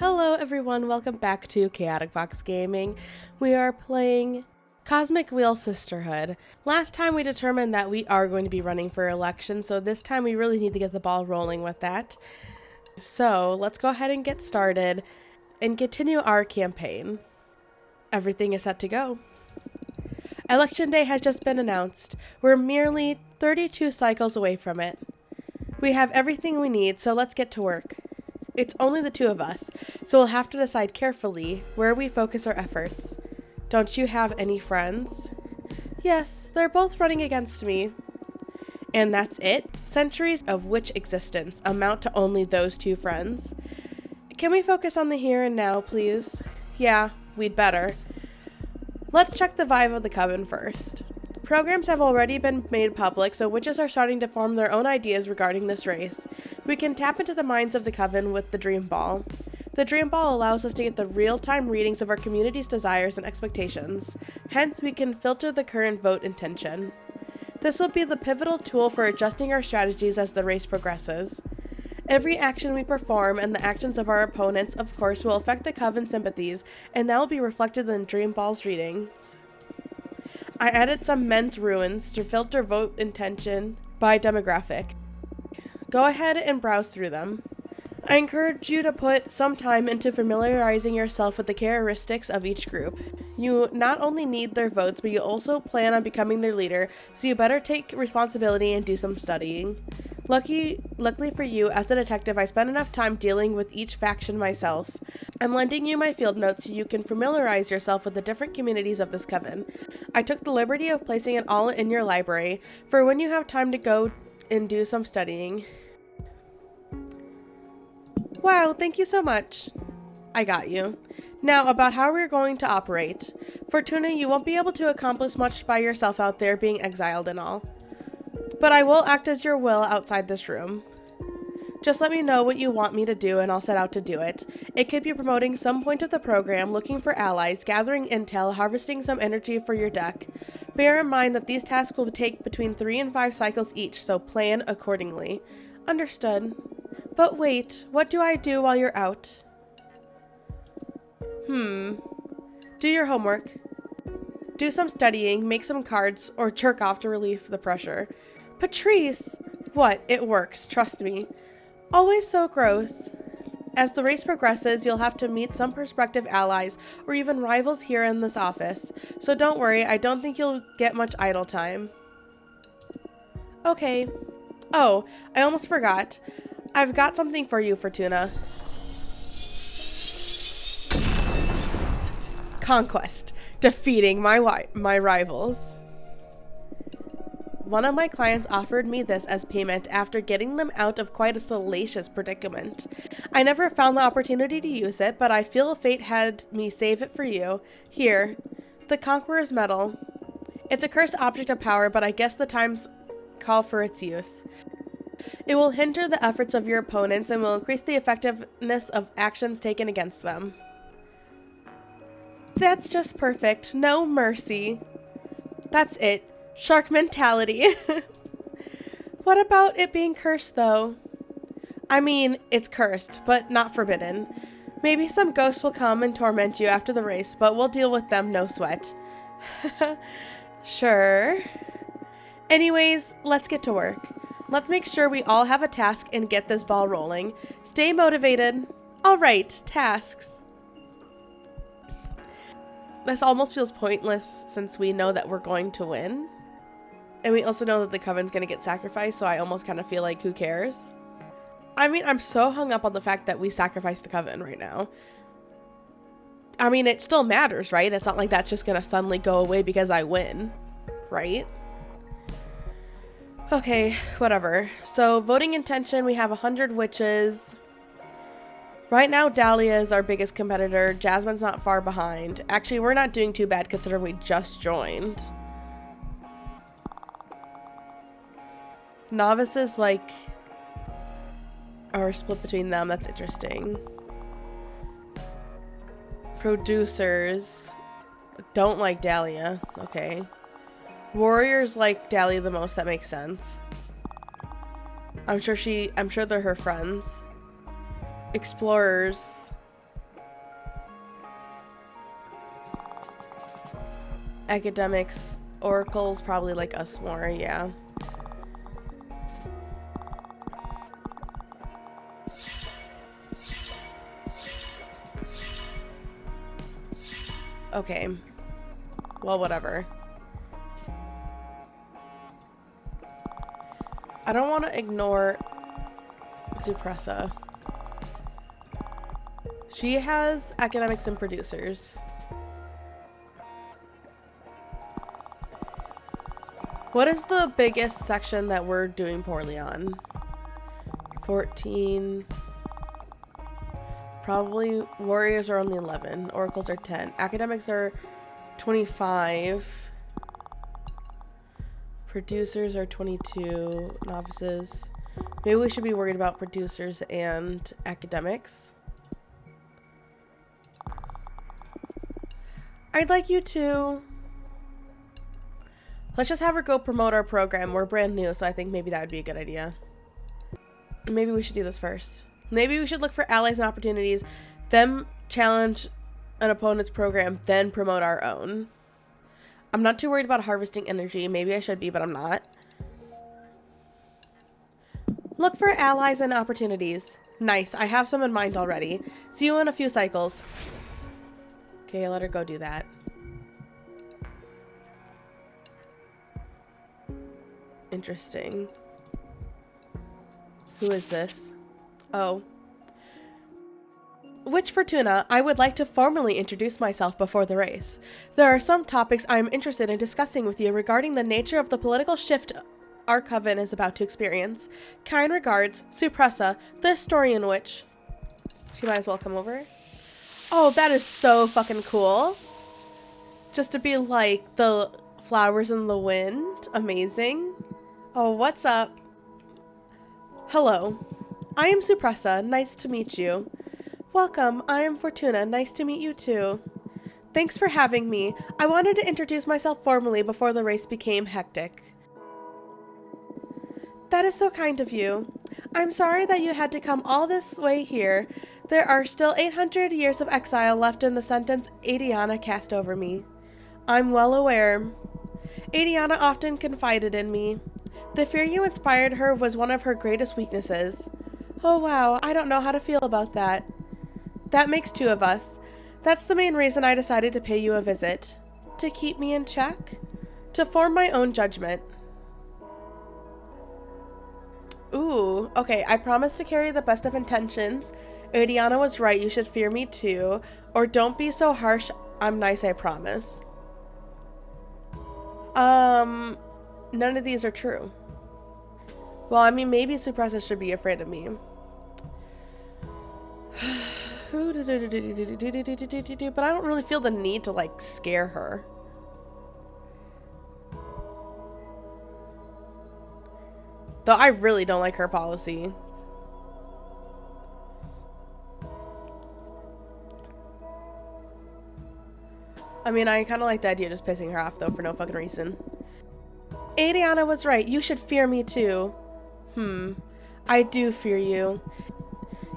Hello everyone, welcome back to Chaotic Box Gaming. We are playing Cosmic Wheel Sisterhood. Last time we determined that we are going to be running for election, so this time we really need to get the ball rolling with that. So let's go ahead and get started and continue our campaign. Everything is set to go. Election day has just been announced. We're merely 32 cycles away from it. We have everything we need, so let's get to work. It's only the two of us, so we'll have to decide carefully where we focus our efforts. Don't you have any friends? Yes, they're both running against me. And that's it? Centuries of witch existence amount to only those two friends? Can we focus on the here and now, please? Yeah, we'd better. Let's check the vibe of the coven first. Programs have already been made public, so witches are starting to form their own ideas regarding this race. We can tap into the minds of the coven with the Dream Ball. The Dream Ball allows us to get the real-time readings of our community's desires and expectations. Hence, we can filter the current vote intention. This will be the pivotal tool for adjusting our strategies as the race progresses. Every action we perform and the actions of our opponents, of course, will affect the coven sympathies, and that will be reflected in Dream Ball's readings. I added some men's ruins to filter vote intention by demographic. Go ahead and browse through them. I encourage you to put some time into familiarizing yourself with the characteristics of each group. You not only need their votes, but you also plan on becoming their leader, so you better take responsibility and do some studying. Luckily for you, as a detective, I spent enough time dealing with each faction myself. I'm lending you my field notes so you can familiarize yourself with the different communities of this coven. I took the liberty of placing it all in your library, for when you have time to go and do some studying. Wow, thank you so much. I got you. Now, about how we're going to operate. Fortuna, you won't be able to accomplish much by yourself out there being exiled and all. But I will act as your will outside this room. Just let me know what you want me to do and I'll set out to do it. It could be promoting some point of the program, looking for allies, gathering intel, harvesting some energy for your deck. Bear in mind that these tasks will take between 3 and 5 cycles each, so plan accordingly. Understood. But wait, what do I do while you're out? Do your homework. Do some studying, make some cards, or jerk off to relieve the pressure. Patrice! What? It works, trust me. Always so gross. As the race progresses, you'll have to meet some prospective allies or even rivals here in this office. So don't worry, I don't think you'll get much idle time. Okay. Oh, I almost forgot. I've got something for you, Fortuna. Conquest. Defeating my rivals. One of my clients offered me this as payment after getting them out of quite a salacious predicament. I never found the opportunity to use it, but I feel fate had me save it for you. Here, the Conqueror's Medal. It's a cursed object of power, but I guess the times call for its use. It will hinder the efforts of your opponents and will increase the effectiveness of actions taken against them. That's just perfect. No mercy. That's it. Shark mentality. What about it being cursed, though? I mean, it's cursed, but not forbidden. Maybe some ghosts will come and torment you after the race, but we'll deal with them, no sweat. Sure. Anyways, let's get to work. Let's make sure we all have a task and get this ball rolling. Stay motivated. All right, tasks. This almost feels pointless since we know that we're going to win. And we also know that the coven's going to get sacrificed, so I almost kind of feel like, who cares? I mean, I'm so hung up on the fact that we sacrificed the coven right now. I mean, it still matters, right? It's not like that's just going to suddenly go away because I win, right? Okay, whatever. So, voting intention, we have 100 witches. Right now, Dahlia is our biggest competitor. Jasmine's not far behind. Actually, we're not doing too bad considering we just joined. Novices, like, are split between them. That's interesting. Producers don't like Dahlia. Okay. Warriors like Dahlia the most. That makes sense. I'm sure they're her friends. Explorers. Academics, oracles probably like us more, yeah. Okay. Well, whatever. I don't want to ignore Suppressa. She has academics and producers. What is the biggest section that we're doing poorly on? 14. Probably warriors are only 11. Oracles are 10. Academics are 25. Producers are 22. Novices. Maybe we should be worried about producers and academics. I'd like you to... Let's just have her go promote our program. We're brand new, so I think maybe that would be a good idea. Maybe we should do this first. Maybe we should look for allies and opportunities, then challenge an opponent's program, then promote our own. I'm not too worried about harvesting energy. Maybe I should be, but I'm not. Look for allies and opportunities. Nice. I have some in mind already. See you in a few cycles. Okay, let her go do that. Interesting. Who is this? Oh. Witch Fortuna, I would like to formally introduce myself before the race. There are some topics I am interested in discussing with you regarding the nature of the political shift our coven is about to experience. Kind regards, Suppressa, the historian witch. She might as well come over. Oh, that is so fucking cool. Just to be like the flowers in the wind. Amazing. Oh, what's up? Hello. I am Suppressa. Nice to meet you. Welcome. I am Fortuna. Nice to meet you too. Thanks for having me. I wanted to introduce myself formally before the race became hectic. That is so kind of you. I'm sorry that you had to come all this way here. There are still 800 years of exile left in the sentence Adriana cast over me. I'm well aware. Adriana often confided in me. The fear you inspired her was one of her greatest weaknesses. Oh wow, I don't know how to feel about that. That makes two of us. That's the main reason I decided to pay you a visit. To keep me in check? To form my own judgment. Ooh, okay, I promise to carry the best of intentions. Adriana was right, you should fear me too. Or don't be so harsh, I'm nice, I promise. None of these are true. Well, I mean, maybe Suppressa should be afraid of me. But I don't really feel the need to, like, scare her. Though I really don't like her policy. I mean, I kind of like the idea of just pissing her off, though, for no fucking reason. Adriana was right. You should fear me, too. I do fear you.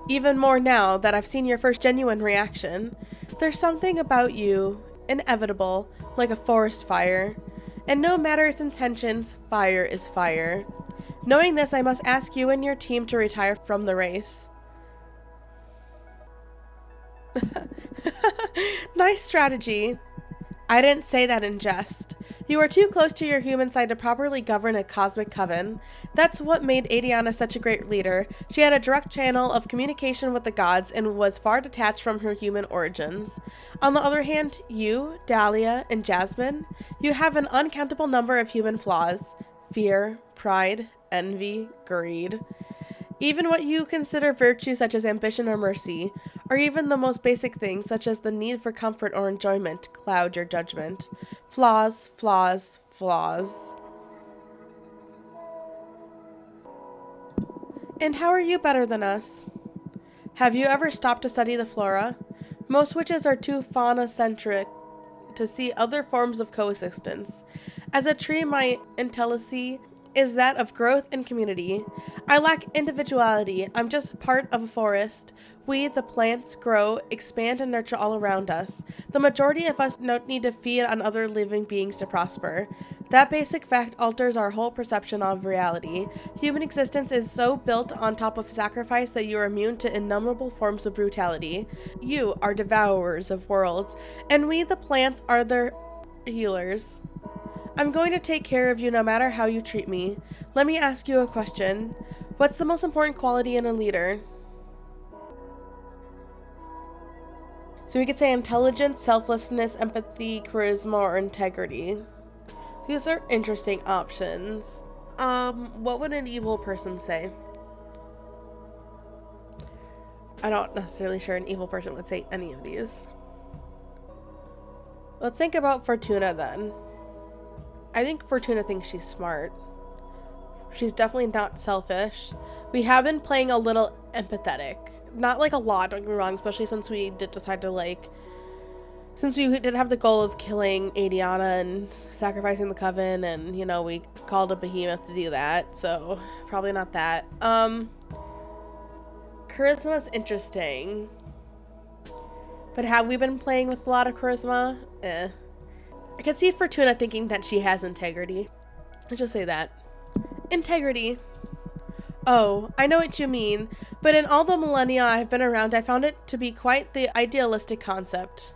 Even more now that I've seen your first genuine reaction. There's something about you, inevitable, like a forest fire. And no matter its intentions, fire is fire. Knowing this, I must ask you and your team to retire from the race. Nice strategy. I didn't say that in jest. You are too close to your human side to properly govern a cosmic coven. That's what made Adriana such a great leader. She had a direct channel of communication with the gods and was far detached from her human origins. On the other hand, you, Dahlia, and Jasmine, you have an uncountable number of human flaws. Fear, pride, envy, greed. Even what you consider virtues such as ambition or mercy, or even the most basic things such as the need for comfort or enjoyment, cloud your judgment. Flaws, flaws, flaws. And how are you better than us? Have you ever stopped to study the flora? Most witches are too fauna-centric to see other forms of coexistence. As a tree, my intelligency is that of growth and community. I lack individuality. I'm just part of a forest. We, the plants, grow, expand, and nurture all around us. The majority of us don't need to feed on other living beings to prosper. That basic fact alters our whole perception of reality. Human existence is so built on top of sacrifice that you are immune to innumerable forms of brutality. You are devourers of worlds, and we, the plants, are their healers. I'm going to take care of you no matter how you treat me. Let me ask you a question. What's the most important quality in a leader? So we could say intelligence, selflessness, empathy, charisma, or integrity. These are interesting options. What would an evil person say? I'm not necessarily sure an evil person would say any of these. Let's think about Fortuna then. I think Fortuna thinks she's smart. She's definitely not selfish. We have been playing a little empathetic. Not like a lot, don't get me wrong, especially since we did decide to since we did have the goal of killing Adiana and sacrificing the coven, and you know, we called a behemoth to do that, so probably not that. Charisma is interesting. But have we been playing with a lot of charisma? I can see Fortuna thinking that she has integrity. Let's just say that. Integrity. Oh, I know what you mean, but in all the millennia I've been around, I found it to be quite the idealistic concept.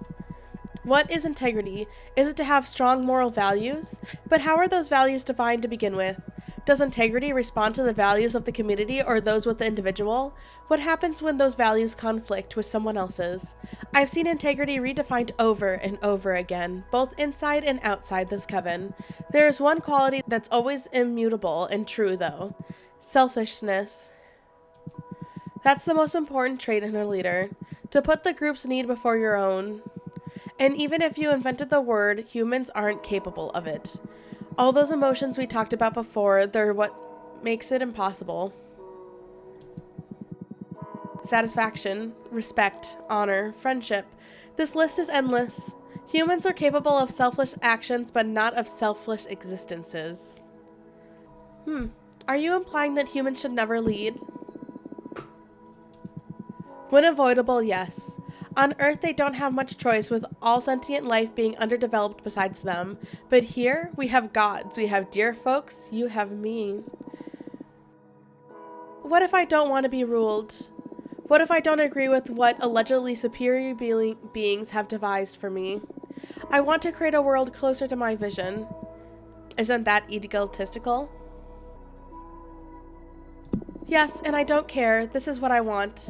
What is integrity? Is it to have strong moral values? But how are those values defined to begin with? Does integrity respond to the values of the community or those with the individual? What happens when those values conflict with someone else's? I've seen integrity redefined over and over again, both inside and outside this coven. There is one quality that's always immutable and true, though. Selfishness. That's the most important trait in a leader. To put the group's need before your own. And even if you invented the word, humans aren't capable of it. All those emotions we talked about before, they're what makes it impossible. Satisfaction, respect, honor, friendship. This list is endless. Humans are capable of selfless actions, but not of selfless existences. Are you implying that humans should never lead? When avoidable, yes. On Earth, they don't have much choice, with all sentient life being underdeveloped besides them. But here, we have gods, we have dear folks, you have me. What if I don't want to be ruled? What if I don't agree with what allegedly superior beings have devised for me? I want to create a world closer to my vision. Isn't that egotistical? Yes, and I don't care. This is what I want.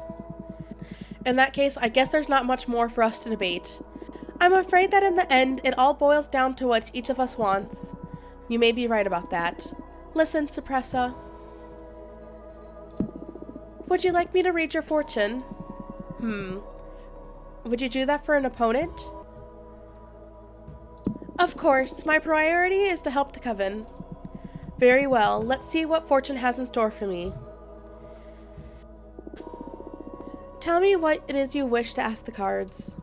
In that case, I guess there's not much more for us to debate. I'm afraid that in the end, it all boils down to what each of us wants. You may be right about that. Listen, Suppressa. Would you like me to read your fortune? Would you do that for an opponent? Of course, my priority is to help the coven. Very well, let's see what fortune has in store for me. Tell me what it is you wish to ask the cards.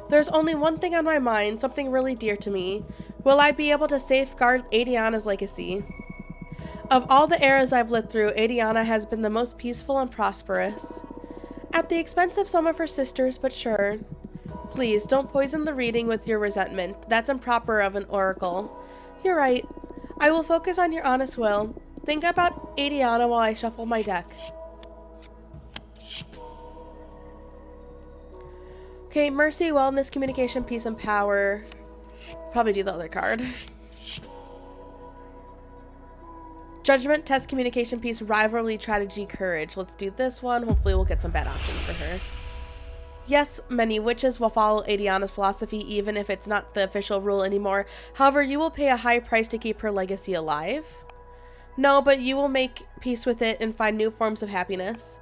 There's only one thing on my mind, something really dear to me. Will I be able to safeguard Adiana's legacy? Of all the eras I've lived through, Adiana has been the most peaceful and prosperous. At the expense of some of her sisters, but sure. Please, don't poison the reading with your resentment. That's improper of an oracle. You're right. I will focus on your honest will. Think about Adiana while I shuffle my deck. Okay, mercy, wellness, communication, peace, and power. Probably do the other card. Judgment, test, communication, peace, rivalry, strategy, courage. Let's do this one. Hopefully we'll get some bad options for her. Yes, many witches will follow Adiana's philosophy even if it's not the official rule anymore. However, you will pay a high price to keep her legacy alive. No, but you will make peace with it and find new forms of happiness.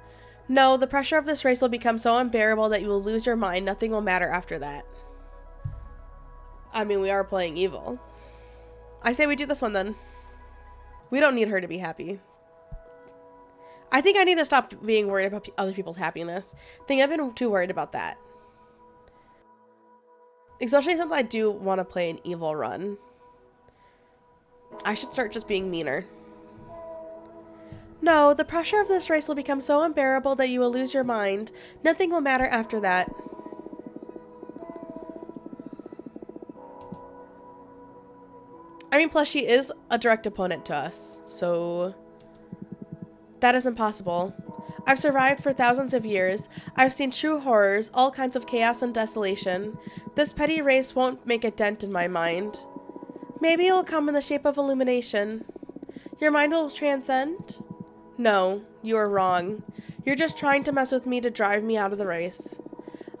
No, the pressure of this race will become so unbearable that you will lose your mind. Nothing will matter after that. I mean, we are playing evil. I say we do this one then. We don't need her to be happy. I think I need to stop being worried about other people's happiness. I think I've been too worried about that. Especially since I do want to play an evil run. I should start just being meaner. No, the pressure of this race will become so unbearable that you will lose your mind. Nothing will matter after that. I mean, plus she is a direct opponent to us, so that is impossible. I've survived for thousands of years. I've seen true horrors, all kinds of chaos and desolation. This petty race won't make a dent in my mind. Maybe it will come in the shape of illumination. Your mind will transcend? No, you are wrong. You're just trying to mess with me to drive me out of the race.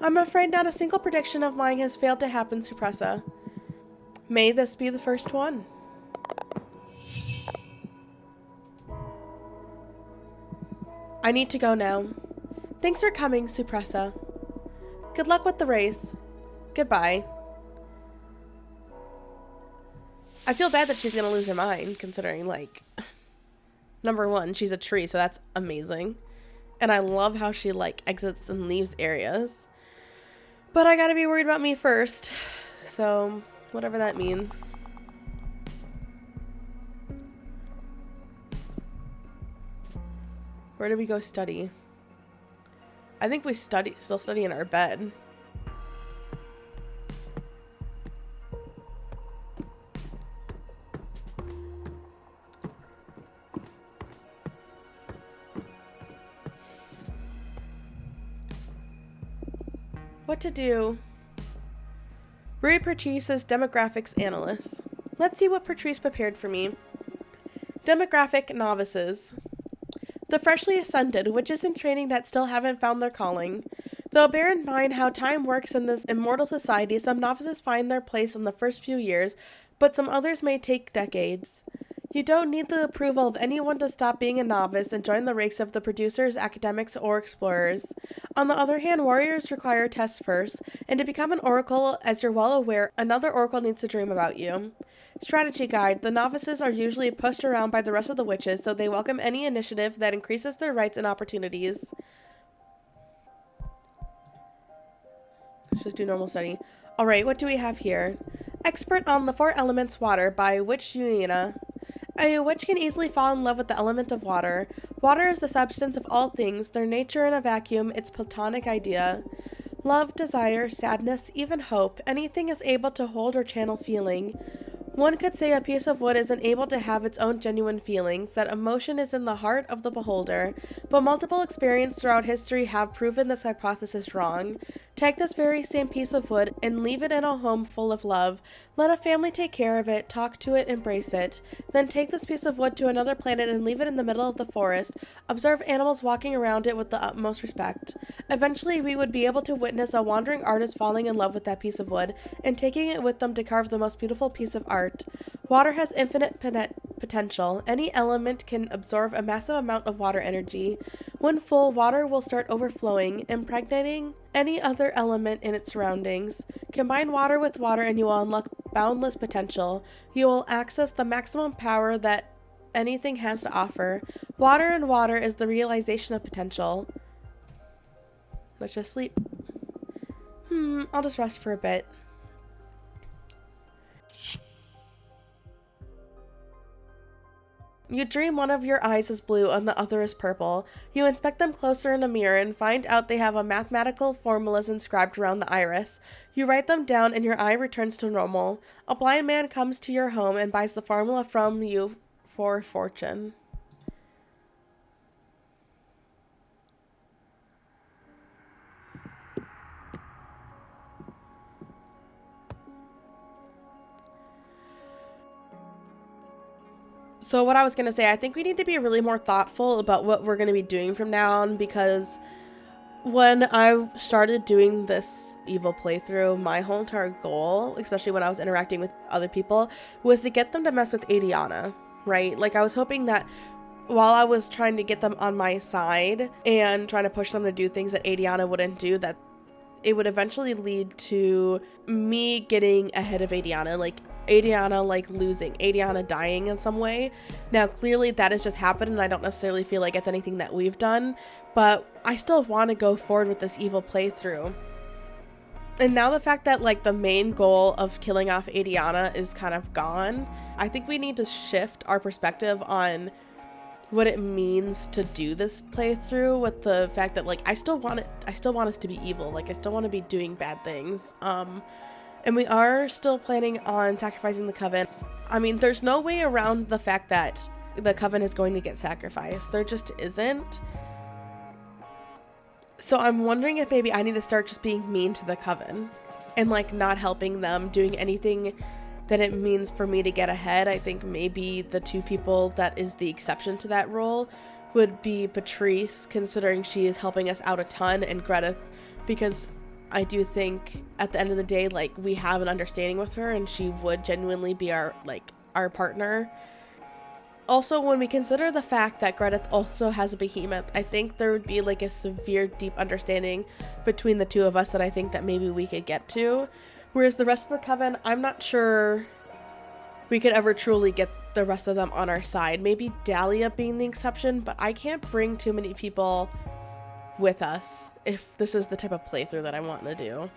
I'm afraid not a single prediction of mine has failed to happen, Supressa. May this be the first one. I need to go now. Thanks for coming, Supressa. Good luck with the race. Goodbye. I feel bad that she's gonna lose her mind, considering, like, number one, she's a tree, so that's amazing. And I love how she, like, exits and leaves areas. But I gotta be worried about me first. So, whatever that means. Where do we go study? I think we still study in our bed. What to do? Rui Patrice is demographics analyst. Let's see what Patrice prepared for me. Demographic novices. The freshly ascended, witches in training that still haven't found their calling. Though bear in mind how time works in this immortal society, some novices find their place in the first few years, but some others may take decades. You don't need the approval of anyone to stop being a novice and join the ranks of the producers, academics, or explorers. On the other hand, warriors require tests first, and to become an oracle, as you're well aware, another oracle needs to dream about you. Strategy guide. The novices are usually pushed around by the rest of the witches, so they welcome any initiative that increases their rights and opportunities. Let's just do normal study. Alright, what do we have here? Expert on the Four Elements Water by Witch Yuina. A witch can easily fall in love with the element of water. Water is the substance of all things, their nature in a vacuum, its platonic idea. Love, desire, sadness, even hope, anything is able to hold or channel feeling. One could say a piece of wood isn't able to have its own genuine feelings, that emotion is in the heart of the beholder, but multiple experiences throughout history have proven this hypothesis wrong. Take this very same piece of wood and leave it in a home full of love. Let a family take care of it, talk to it, embrace it. Then take this piece of wood to another planet and leave it in the middle of the forest. Observe animals walking around it with the utmost respect. Eventually, we would be able to witness a wandering artist falling in love with that piece of wood and taking it with them to carve the most beautiful piece of art. Water has infinite potential. Any element can absorb a massive amount of water energy. When full, water will start overflowing, impregnating any other element in its surroundings. Combine water with water and you will unlock boundless potential. You will access the maximum power that anything has to offer. Water and water is the realization of potential. Let's just sleep. I'll just rest for a bit. You dream one of your eyes is blue and the other is purple. You inspect them closer in a mirror and find out they have a mathematical formulas inscribed around the iris. You write them down and your eye returns to normal. A blind man comes to your home and buys the formula from you for fortune. So what I was going to say, I think we need to be really more thoughtful about what we're going to be doing from now on, because when I started doing this evil playthrough, my whole entire goal, especially when I was interacting with other people, was to get them to mess with Adiana, right? Like, I was hoping that while I was trying to get them on my side and trying to push them to do things that Adiana wouldn't do, that it would eventually lead to me getting ahead of Adiana, like Adiana losing, Adiana dying in some way. Now clearly that has just happened and I don't necessarily feel like it's anything that we've done, but I still want to go forward with this evil playthrough. And now the fact that like the main goal of killing off Adiana is kind of gone, I think we need to shift our perspective on what it means to do this playthrough, with the fact that like I still want us to be evil. Like I still want to be doing bad things. And we are still planning on sacrificing the coven. I mean, there's no way around the fact that the coven is going to get sacrificed. There just isn't. So I'm wondering if maybe I need to start just being mean to the coven and like not helping them, doing anything that it means for me to get ahead. I think maybe the two people that is the exception to that rule would be Patrice, considering she is helping us out a ton, and Greta, because I do think at the end of the day, like, we have an understanding with her and she would genuinely be our partner. Also, when we consider the fact that Greta also has a behemoth, I think there would be like a severe, deep understanding between the two of us that I think that maybe we could get to. Whereas the rest of the coven, I'm not sure we could ever truly get the rest of them on our side. Maybe Dahlia being the exception, but I can't bring too many people with us if this is the type of playthrough that I want to do.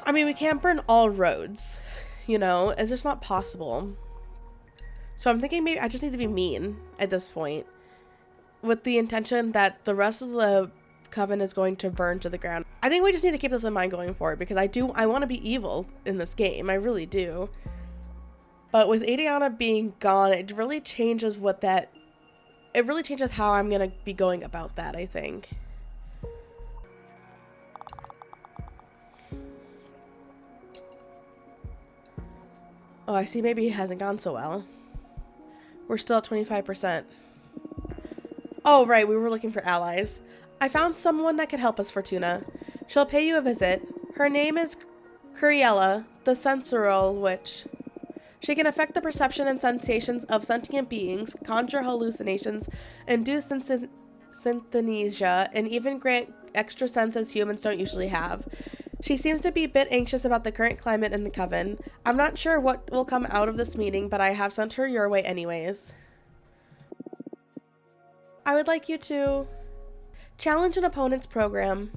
I mean, we can't burn all roads, you know? It's just not possible. So I'm thinking maybe I just need to be mean at this point, with the intention that the rest of the coven is going to burn to the ground. I think we just need to keep this in mind going forward, because I want to be evil in this game. I really do. But with Adriana being gone, it really changes how I'm going to be going about that, I think. Oh, I see. Maybe it hasn't gone so well. We're still at 25%. Oh, right. We were looking for allies. I found someone that could help us, Fortuna. She'll pay you a visit. Her name is Curiella, the Sensural Witch. She can affect the perception and sensations of sentient beings, conjure hallucinations, induce synesthesia, and even grant extra senses humans don't usually have. She seems to be a bit anxious about the current climate in the coven. I'm not sure what will come out of this meeting, but I have sent her your way anyways. I would like you to challenge an opponent's program.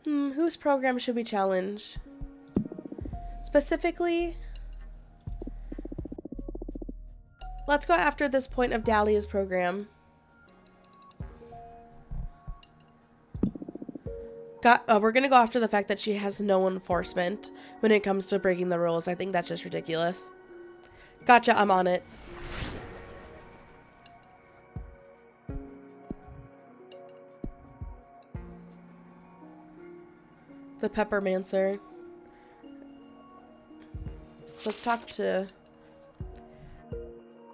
Whose program should we challenge? Specifically, let's go after this point of Dahlia's program. We're gonna go after the fact that she has no enforcement when it comes to breaking the rules. I think that's just ridiculous. Gotcha, I'm on it. The Peppermancer. Let's talk to...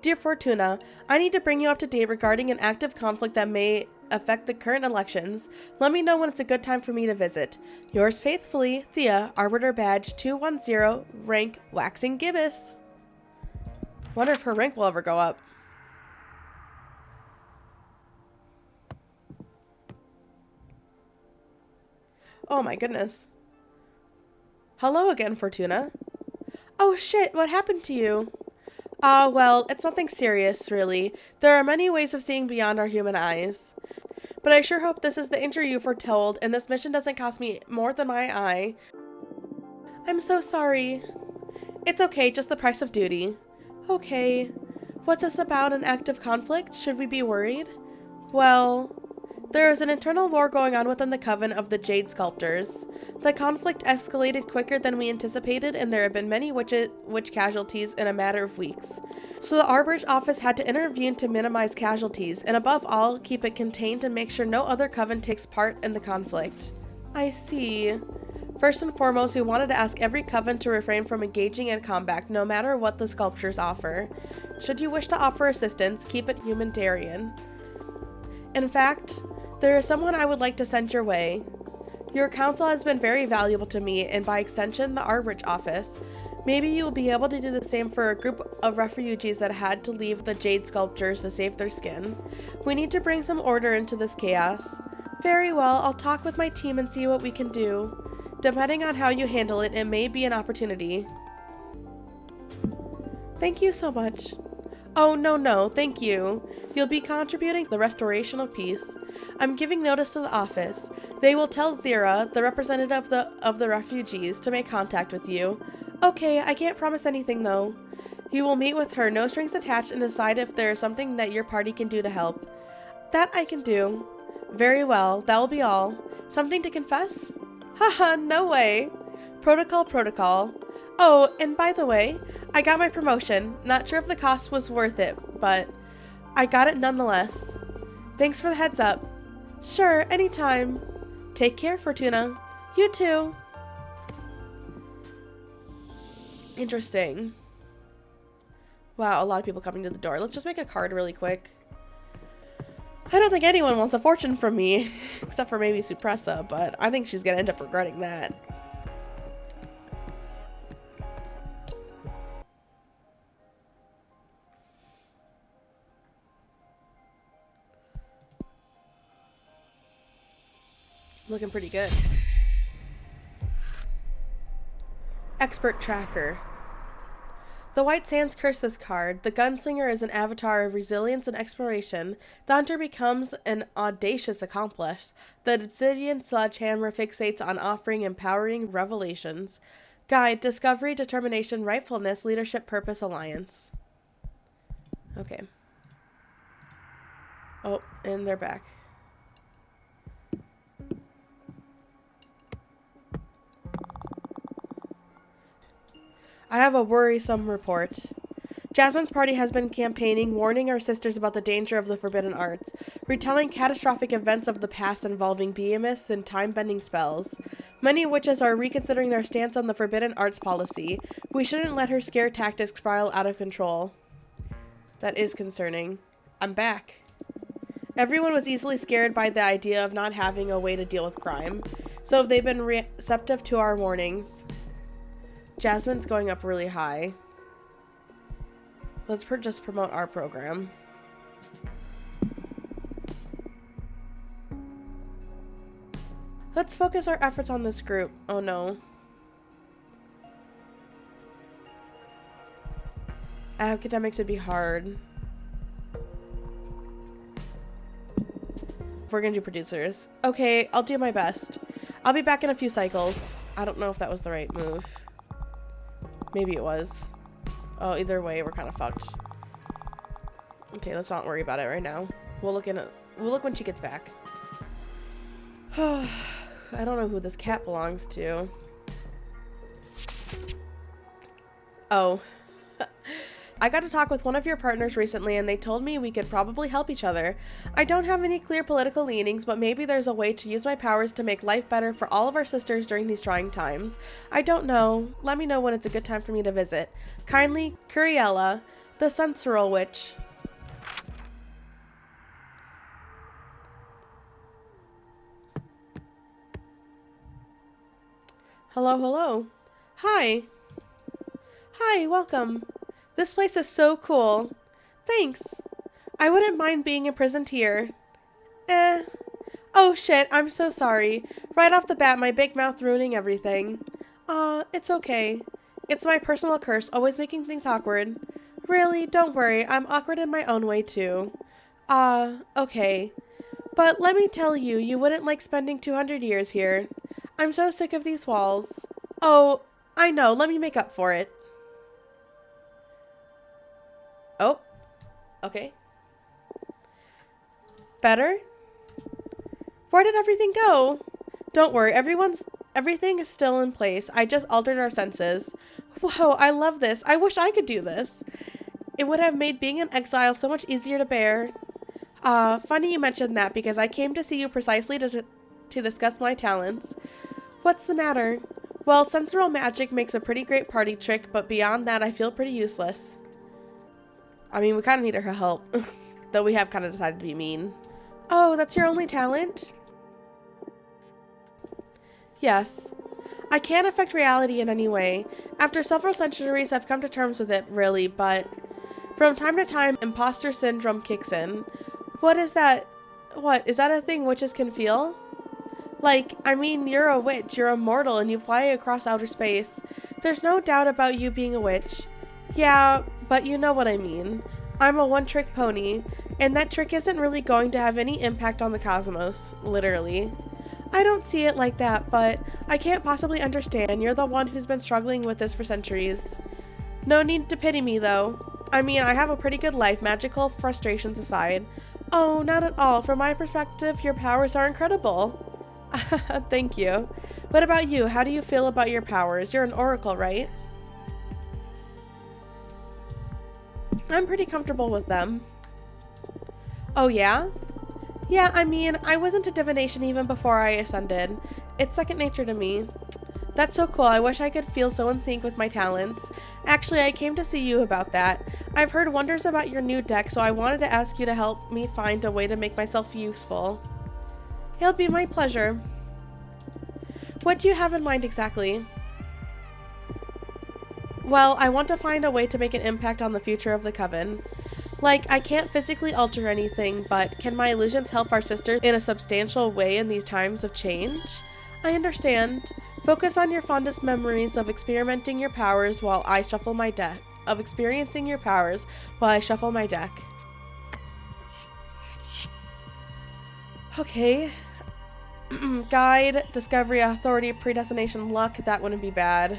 Dear Fortuna, I need to bring you up to date regarding an active conflict that may affect the current elections. Let me know when it's a good time for me to visit. Yours faithfully, Thea, Arbiter Badge 210, rank Waxing Gibbous. Wonder if her rank will ever go up. Oh my goodness. Hello again, Fortuna. Oh shit, what happened to you? Well, it's nothing serious, really. There are many ways of seeing beyond our human eyes. But I sure hope this is the injury you foretold, and this mission doesn't cost me more than my eye. I'm so sorry. It's okay, just the price of duty. Okay. What's this about, an active conflict? Should we be worried? Well, there is an internal war going on within the coven of the Jade Sculptors. The conflict escalated quicker than we anticipated, and there have been many witch casualties in a matter of weeks. So the Arbiter's office had to intervene to minimize casualties, and above all, keep it contained and make sure no other coven takes part in the conflict. I see. First and foremost, we wanted to ask every coven to refrain from engaging in combat, no matter what the sculptures offer. Should you wish to offer assistance, keep it humanitarian. In fact, there is someone I would like to send your way. Your counsel has been very valuable to me, and by extension, the Arbiter's office. Maybe you will be able to do the same for a group of refugees that had to leave the Jade Sculptures to save their skin. We need to bring some order into this chaos. Very well, I'll talk with my team and see what we can do. Depending on how you handle it, it may be an opportunity. Thank you so much. Oh, no, thank you. You'll be contributing to the restoration of peace. I'm giving notice to the office. They will tell Zira, the representative of the refugees, to make contact with you. Okay, I can't promise anything though. You will meet with her, no strings attached, and decide if there is something that your party can do to help. That I can do. Very well, that will be all. Something to confess? Haha, no way. Protocol. Oh, and by the way, I got my promotion. Not sure if the cost was worth it, but I got it nonetheless. Thanks for the heads up. Sure, anytime. Take care, Fortuna. You too. Interesting. Wow, a lot of people coming to the door. Let's just make a card really quick. I don't think anyone wants a fortune from me, except for maybe Suppressa, but I think she's gonna end up regretting that. Looking pretty good. Expert Tracker. The White Sands curse this card. The gunslinger is an avatar of resilience and exploration. The hunter becomes an audacious accomplice. The obsidian sledgehammer fixates on offering empowering revelations. Guide, discovery, determination, rightfulness, leadership, purpose, alliance. Okay. Oh, and they're back. I have a worrisome report. Jasmine's party has been campaigning, warning our sisters about the danger of the forbidden arts, retelling catastrophic events of the past involving behemoths and time-bending spells. Many witches are reconsidering their stance on the forbidden arts policy. We shouldn't let her scare tactics spiral out of control. That is concerning. I'm back. Everyone was easily scared by the idea of not having a way to deal with crime, so they've been receptive to our warnings. Jasmine's going up really high. Let's just promote our program. Let's focus our efforts on this group. Oh no. Academics would be hard. We're gonna do producers. Okay, I'll do my best. I'll be back in a few cycles. I don't know if that was the right move. Maybe it was. Oh, either way, we're kind of fucked. Okay, let's not worry about it right now. We'll look when she gets back. I don't know who this cat belongs to. Oh. I got to talk with one of your partners recently and they told me we could probably help each other. I don't have any clear political leanings, but maybe there's a way to use my powers to make life better for all of our sisters during these trying times. I don't know. Let me know when it's a good time for me to visit. Kindly, Curiella, the Sensual Witch. Hello. Hi. Hi, welcome. This place is so cool. Thanks. I wouldn't mind being imprisoned here. Oh shit, I'm so sorry. Right off the bat, my big mouth ruining everything. Aw, it's okay. It's my personal curse, always making things awkward. Really, don't worry, I'm awkward in my own way too. Okay. But let me tell you, you wouldn't like spending 200 years here. I'm so sick of these walls. Oh, I know, let me make up for it. Oh, okay. Better? Where did everything go? Don't worry, everything is still in place. I just altered our senses. Whoa, I love this. I wish I could do this. It would have made being in exile so much easier to bear. Funny you mentioned that because I came to see you precisely to discuss my talents. What's the matter? Well, sensual magic makes a pretty great party trick, but beyond that, I feel pretty useless. I mean, we kind of need her help, though we have kind of decided to be mean. Oh, that's your only talent? Yes. I can't affect reality in any way. After several centuries, I've come to terms with it, really, but from time to time, imposter syndrome kicks in. What is that? What, is that a thing witches can feel? Like, I mean, you're a witch, you're immortal, and you fly across outer space. There's no doubt about you being a witch. Yeah, but you know what I mean. I'm a one-trick pony, and that trick isn't really going to have any impact on the cosmos, literally. I don't see it like that, but I can't possibly understand. You're the one who's been struggling with this for centuries. No need to pity me, though. I mean, I have a pretty good life, magical frustrations aside. Oh, not at all. From my perspective, your powers are incredible. Thank you. What about you? How do you feel about your powers? You're an oracle, right? I'm pretty comfortable with them. Oh, yeah? Yeah, I mean, I was into divination even before I ascended. It's second nature to me. That's so cool. I wish I could feel so in sync with my talents. Actually, I came to see you about that. I've heard wonders about your new deck, so I wanted to ask you to help me find a way to make myself useful. It'll be my pleasure. What do you have in mind exactly? Well, I want to find a way to make an impact on the future of the coven. Like, I can't physically alter anything, but can my illusions help our sisters in a substantial way in these times of change? I understand. Focus on your fondest memories of experimenting your powers while I shuffle my deck. Okay. Guide, discovery, authority, predestination, luck. That wouldn't be bad.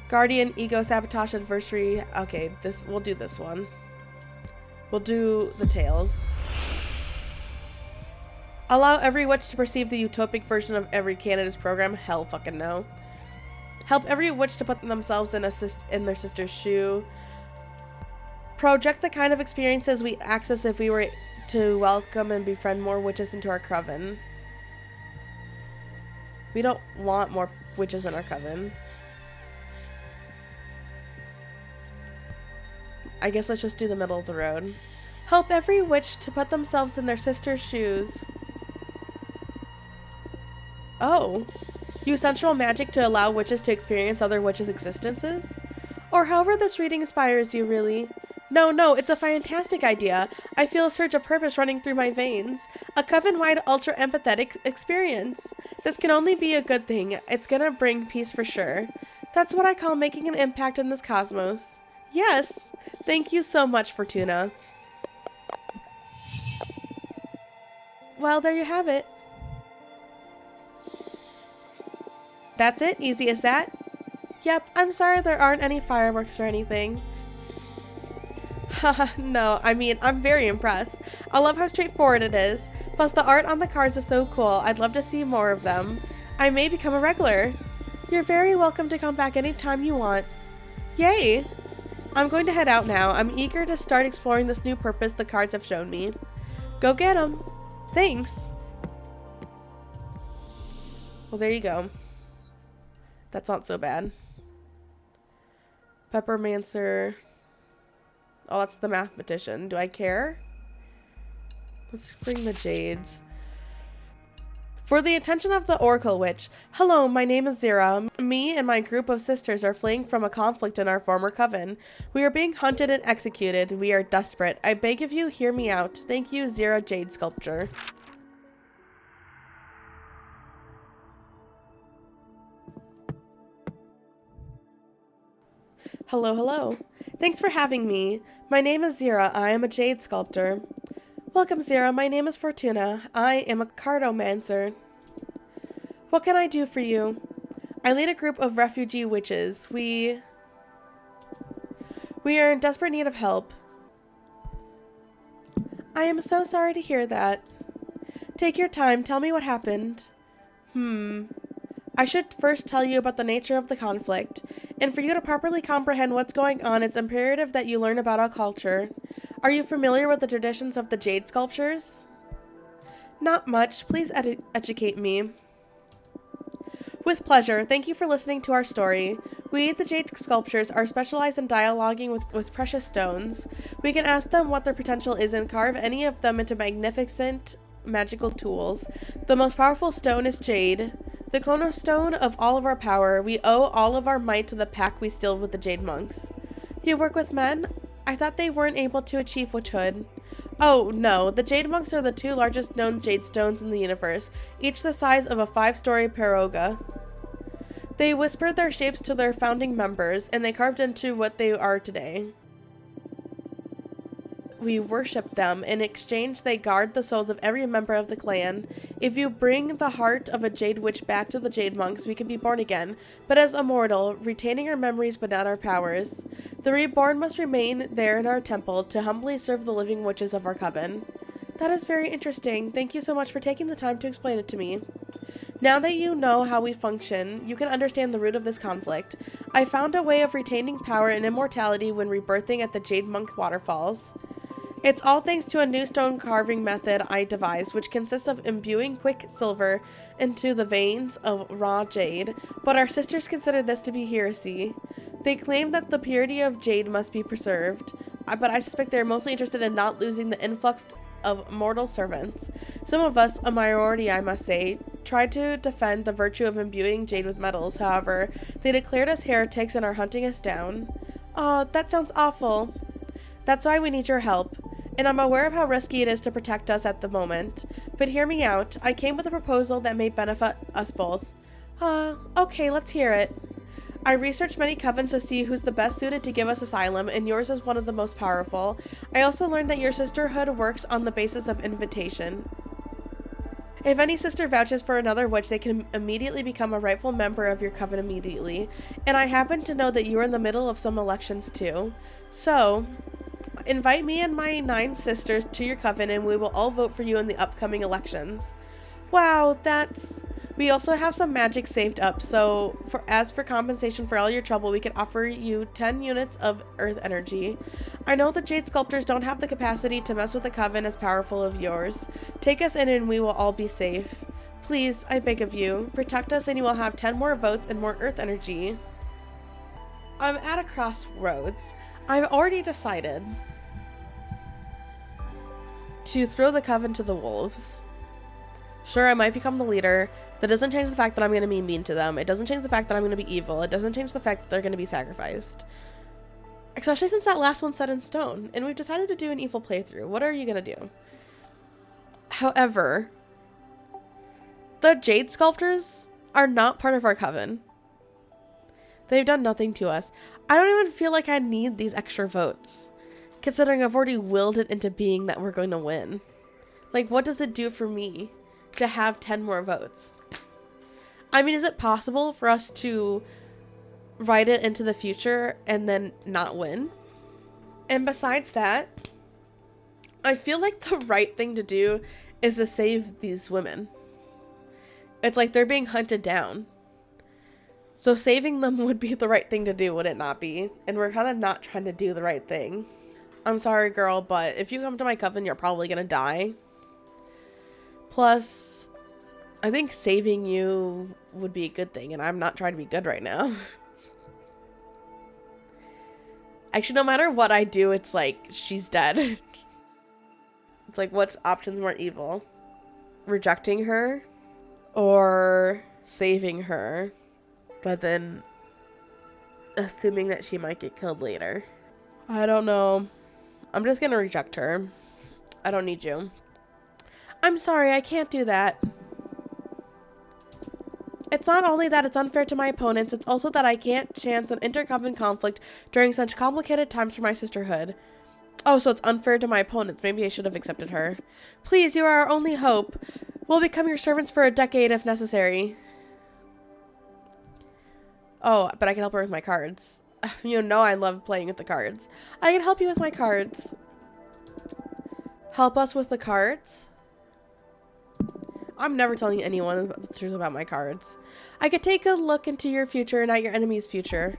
Guardian, ego, sabotage, adversary. Okay, we'll do this one. We'll do the tails. Allow every witch to perceive the utopic version of every candidate's program. Hell fucking no. Help every witch to put themselves in their sister's shoe. Project the kind of experiences we access if we were to welcome and befriend more witches into our coven. We don't want more witches in our coven. I guess let's just do the middle of the road. Help every witch to put themselves in their sister's shoes. Oh. Use sensual magic to allow witches to experience other witches' existences? Or however this reading inspires you, really. No, it's a fantastic idea. I feel a surge of purpose running through my veins. A coven-wide ultra-empathetic experience. This can only be a good thing. It's gonna bring peace for sure. That's what I call making an impact in this cosmos. Yes! Thank you so much, Fortuna. Well, there you have it. That's it? Easy as that? Yep, I'm sorry there aren't any fireworks or anything. Haha, no, I mean, I'm very impressed. I love how straightforward it is. Plus, the art on the cards is so cool. I'd love to see more of them. I may become a regular. You're very welcome to come back anytime you want. Yay! I'm going to head out now. I'm eager to start exploring this new purpose the cards have shown me. Go get 'em. Thanks. Well, there you go. That's not so bad. Peppermancer. Oh, that's the mathematician. Do I care? Let's bring the jades. For the attention of the Oracle Witch. Hello, my name is Zira. Me and my group of sisters are fleeing from a conflict in our former coven. We are being hunted and executed. We are desperate. I beg of you, hear me out. Thank you, Zira Jade Sculpture. Hello. Thanks for having me. My name is Zira. I am a jade sculptor. Welcome, Zira. My name is Fortuna. I am a cartomancer. What can I do for you? I lead a group of refugee witches. We are in desperate need of help. I am so sorry to hear that. Take your time. Tell me what happened. I should first tell you about the nature of the conflict. And for you to properly comprehend what's going on, it's imperative that you learn about our culture. Are you familiar with the traditions of the jade sculptures? Not much. Please educate me. With pleasure. Thank you for listening to our story. We, the jade sculptures, are specialized in dialoguing with precious stones. We can ask them what their potential is and carve any of them into magnificent magical tools. The most powerful stone is jade. The cornerstone of all of our power. We owe all of our might to the pact we sealed with the Jade Monks. You work with men? I thought they weren't able to achieve witchhood. Oh, no. The Jade Monks are the two largest known jade stones in the universe, each the size of a 5-story piroga. They whispered their shapes to their founding members, and they carved into what they are today. we worship them. In exchange, they guard the souls of every member of the clan. If you bring the heart of a Jade Witch back to the Jade Monks, we can be born again, but as immortal, retaining our memories but not our powers. The reborn must remain there in our temple to humbly serve the living witches of our coven. That is very interesting. Thank you so much for taking the time to explain it to me. Now that you know how we function, you can understand the root of this conflict. I found a way of retaining power and immortality when rebirthing at the Jade Monk waterfalls. It's all thanks to a new stone carving method I devised, which consists of imbuing quicksilver into the veins of raw jade, but our sisters consider this to be heresy. They claim that the purity of jade must be preserved, but I suspect they're mostly interested in not losing the influx of mortal servants. Some of us, a minority I must say, tried to defend the virtue of imbuing jade with metals. However, they declared us heretics and are hunting us down. Oh, that sounds awful. That's why we need your help, and I'm aware of how risky it is to protect us at the moment. But hear me out. I came with a proposal that may benefit us both. Okay, let's hear it. I researched many covens to see who's the best suited to give us asylum, and yours is one of the most powerful. I also learned that your sisterhood works on the basis of invitation. If any sister vouches for another witch, they can immediately become a rightful member of your coven immediately. And I happen to know that you are in the middle of some elections too. So, invite me and my 9 sisters to your coven and we will all vote for you in the upcoming elections. Wow, that's... We also have some magic saved up, so as for compensation for all your trouble, we can offer you 10 units of earth energy. I know the Jade Sculptors don't have the capacity to mess with a coven as powerful as yours. Take us in and we will all be safe. Please, I beg of you, protect us and you will have 10 more votes and more earth energy. I'm at a crossroads. I've already decided to throw the coven to the wolves. Sure, I might become the leader. That doesn't change the fact that I'm going to be mean to them. It doesn't change the fact that I'm going to be evil. It doesn't change the fact that they're going to be sacrificed. Especially since that last one's set in stone. And we've decided to do an evil playthrough. What are you going to do? However, the Jade Sculptors are not part of our coven. They've done nothing to us. I don't even feel like I need these extra votes, considering I've already willed it into being that we're going to win. Like, what does it do for me to have 10 more votes? I mean, is it possible for us to write it into the future and then not win? And besides that, I feel like the right thing to do is to save these women. It's like they're being hunted down. So saving them would be the right thing to do, would it not be? And we're kind of not trying to do the right thing. I'm sorry, girl, but if you come to my coven, you're probably gonna die. Plus, I think saving you would be a good thing, and I'm not trying to be good right now. Actually, no matter what I do, it's like, she's dead. It's like, what option's more evil? Rejecting her? Or saving her, but then assuming that she might get killed later? I don't know. I'm just gonna reject her. I don't need you. I'm sorry, I can't do that. It's not only that it's unfair to my opponents, it's also that I can't chance an intercoven conflict during such complicated times for my sisterhood. Oh, so it's unfair to my opponents. Maybe I should have accepted her. Please, you are our only hope. We'll become your servants for a decade if necessary. Oh, but I can help her with my cards. You know I love playing with the cards. I can help you with my cards. Help us with the cards? I'm never telling anyone the truth about my cards. I could take a look into your future and at your enemy's future.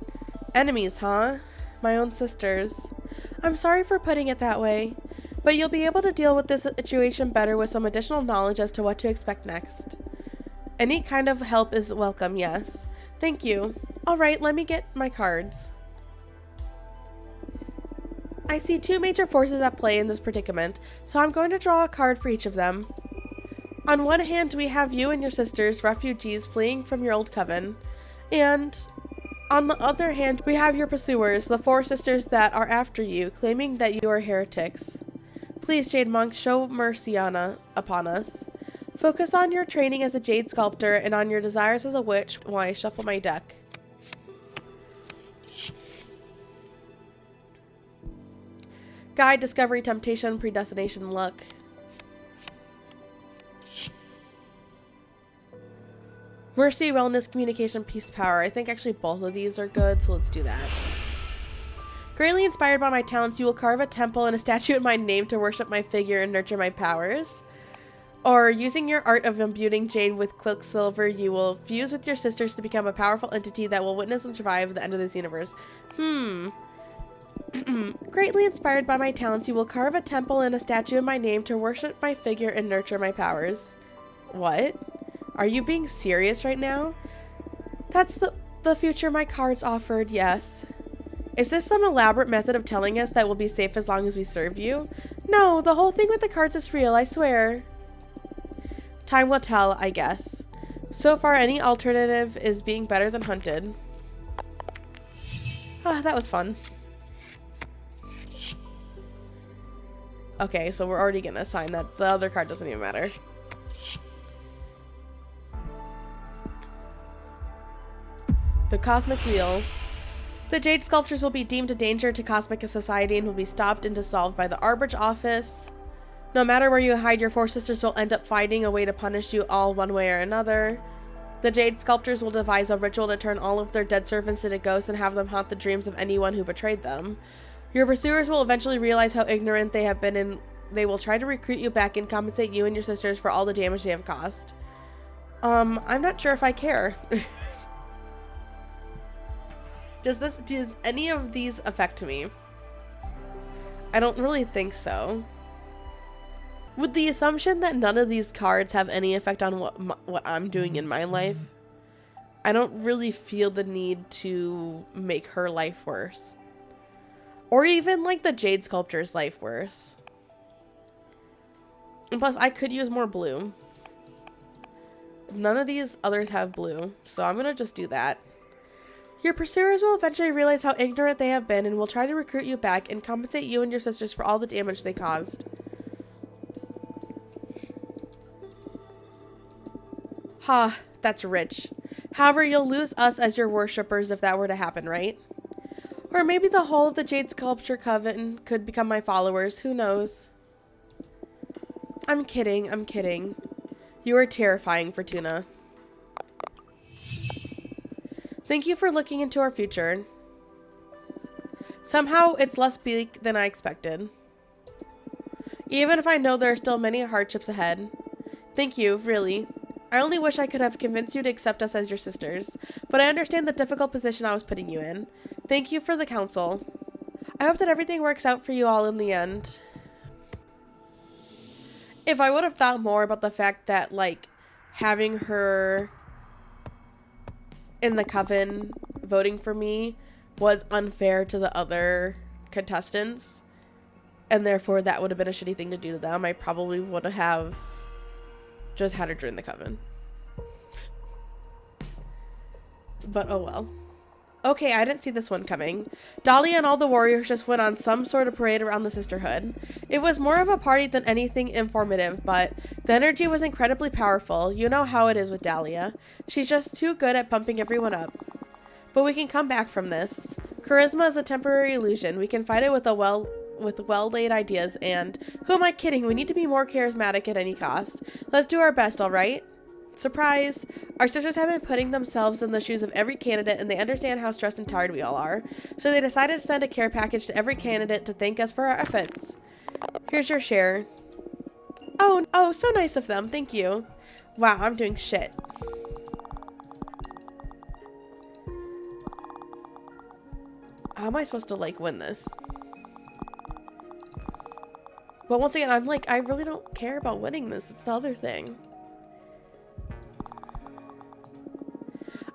Enemies, huh? My own sisters. I'm sorry for putting it that way, but you'll be able to deal with this situation better with some additional knowledge as to what to expect next. Any kind of help is welcome, yes. Thank you. Alright, let me get my cards. I see 2 major forces at play in this predicament, so I'm going to draw a card for each of them. On one hand, we have you and your sisters, refugees fleeing from your old coven. And on the other hand, we have your pursuers, the 4 sisters that are after you, claiming that you are heretics. Please, Jade Monks, show mercy upon us. Focus on your training as a Jade Sculptor and on your desires as a witch while I shuffle my deck. Guide, discovery, temptation, predestination, luck. Mercy, wellness, communication, peace, power. I think actually both of these are good, so let's do that. Greatly inspired by my talents, you will carve a temple and a statue in my name to worship my figure and nurture my powers. Or, using your art of imbuing jade with quicksilver, you will fuse with your sisters to become a powerful entity that will witness and survive the end of this universe. Greatly inspired by my talents, you will carve a temple and a statue in my name to worship my figure and nurture my powers. What? Are you being serious right now? That's the future my cards offered, yes. Is this some elaborate method of telling us that we'll be safe as long as we serve you? No, the whole thing with the cards is real, I swear. Time will tell, I guess. So far, any alternative is being better than hunted. Ah, that was fun. Okay, so we're already gonna assign that. The other card doesn't even matter. The Cosmic Wheel. The jade sculptures will be deemed a danger to cosmic society and will be stopped and dissolved by the Arbage office. No matter where you hide, your four sisters will end up finding a way to punish you all one way or another. The jade sculptors will devise a ritual to turn all of their dead servants into ghosts and have them haunt the dreams of anyone who betrayed them. Your pursuers will eventually realize how ignorant they have been and they will try to recruit you back and compensate you and your sisters for all the damage they have caused. I'm not sure if I care. Does any of these affect me? I don't really think so. With the assumption that none of these cards have any effect on what I'm doing in my life, I don't really feel the need to make her life worse. Or even like the jade sculpture's life worse. And plus, I could use more blue. None of these others have blue, so I'm gonna just do that. Your pursuers will eventually realize how ignorant they have been and will try to recruit you back and compensate you and your sisters for all the damage they caused. Ha, that's rich. However, you'll lose us as your worshippers if that were to happen, right? Or maybe the whole of the Jade Sculpture Coven could become my followers, who knows? I'm kidding, I'm kidding. You are terrifying, Fortuna. Thank you for looking into our future. Somehow, it's less bleak than I expected. Even if I know there are still many hardships ahead. Thank you, really. I only wish I could have convinced you to accept us as your sisters, but I understand the difficult position I was putting you in. Thank you for the counsel. I hope that everything works out for you all in the end. If I would have thought more about the fact that, like, having her in the coven voting for me was unfair to the other contestants, and therefore that would have been a shitty thing to do to them, I probably would have just had her join the coven. But oh well. Okay, I didn't see this one coming. Dahlia and all the warriors just went on some sort of parade around the Sisterhood. It was more of a party than anything informative, but the energy was incredibly powerful. You know how it is with Dahlia. She's just too good at pumping everyone up. But we can come back from this. Charisma is a temporary illusion. We can fight it with well-laid ideas, and who am I kidding? We need to be more charismatic at any cost. Let's do our best, all right? Surprise! Our sisters have been putting themselves in the shoes of every candidate, and they understand how stressed and tired we all are. So they decided to send a care package to every candidate to thank us for our efforts. Here's your share. Oh, so nice of them. Thank you. Wow, I'm doing shit. How am I supposed to, like, win this? But once again, I'm like, I really don't care about winning this. It's the other thing.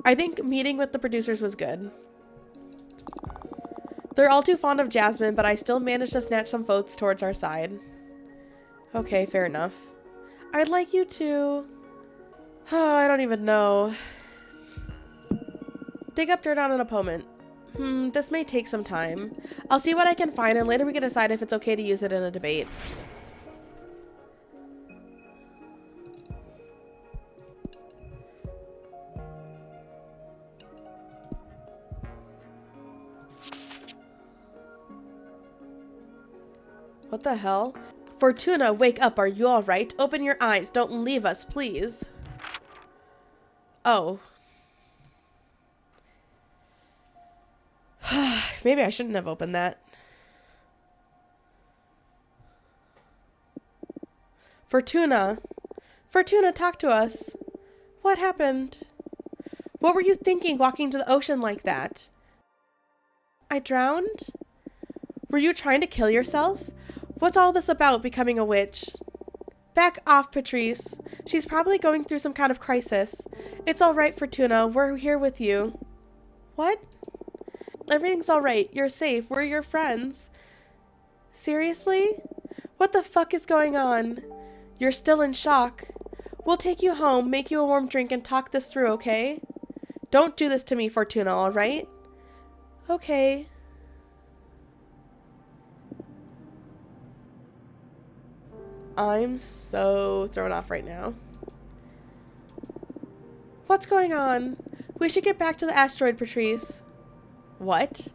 I think meeting with the producers was good. They're all too fond of Jasmine, but I still managed to snatch some votes towards our side. Okay, fair enough. I'd like you to... Oh, I don't even know. Dig up dirt on an opponent. This may take some time. I'll see what I can find, and later we can decide if it's okay to use it in a debate. What the hell? Fortuna, wake up. Are you all right? Open your eyes. Don't leave us, please. Oh. Maybe I shouldn't have opened that. Fortuna. Fortuna, talk to us. What happened? What were you thinking walking to the ocean like that? I drowned? Were you trying to kill yourself? What's all this about, becoming a witch? Back off, Patrice. She's probably going through some kind of crisis. It's all right, Fortuna. We're here with you. What? Everything's all right. You're safe. We're your friends. Seriously? What the fuck is going on? You're still in shock. We'll take you home, make you a warm drink, and talk this through, okay? Don't do this to me, Fortuna, all right? Okay. I'm so thrown off right now. What's going on? We should get back to the asteroid, Patrice. What?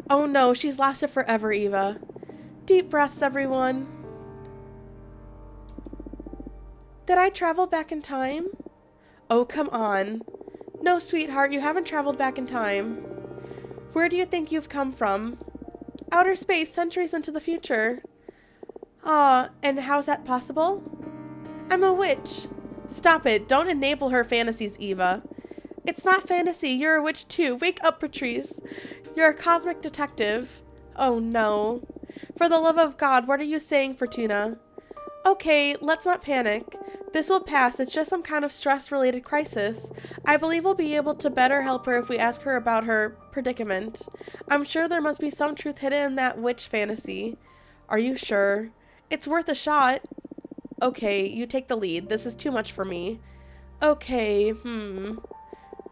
Oh no, she's lost it forever, Eva. Deep breaths, everyone. Did I travel back in time? Oh, come on. No, sweetheart, you haven't traveled back in time. Where do you think you've come from? Outer space, centuries into the future. And how's that possible? I'm a witch. Stop it. Don't enable her fantasies, Eva. It's not fantasy. You're a witch too. Wake up, Patrice. You're a cosmic detective. Oh no. For the love of God, what are you saying, Fortuna? Okay, let's not panic. This will pass. It's just some kind of stress-related crisis. I believe we'll be able to better help her if we ask her about her predicament. I'm sure there must be some truth hidden in that witch fantasy. Are you sure? It's worth a shot. Okay, you take the lead. This is too much for me. Okay,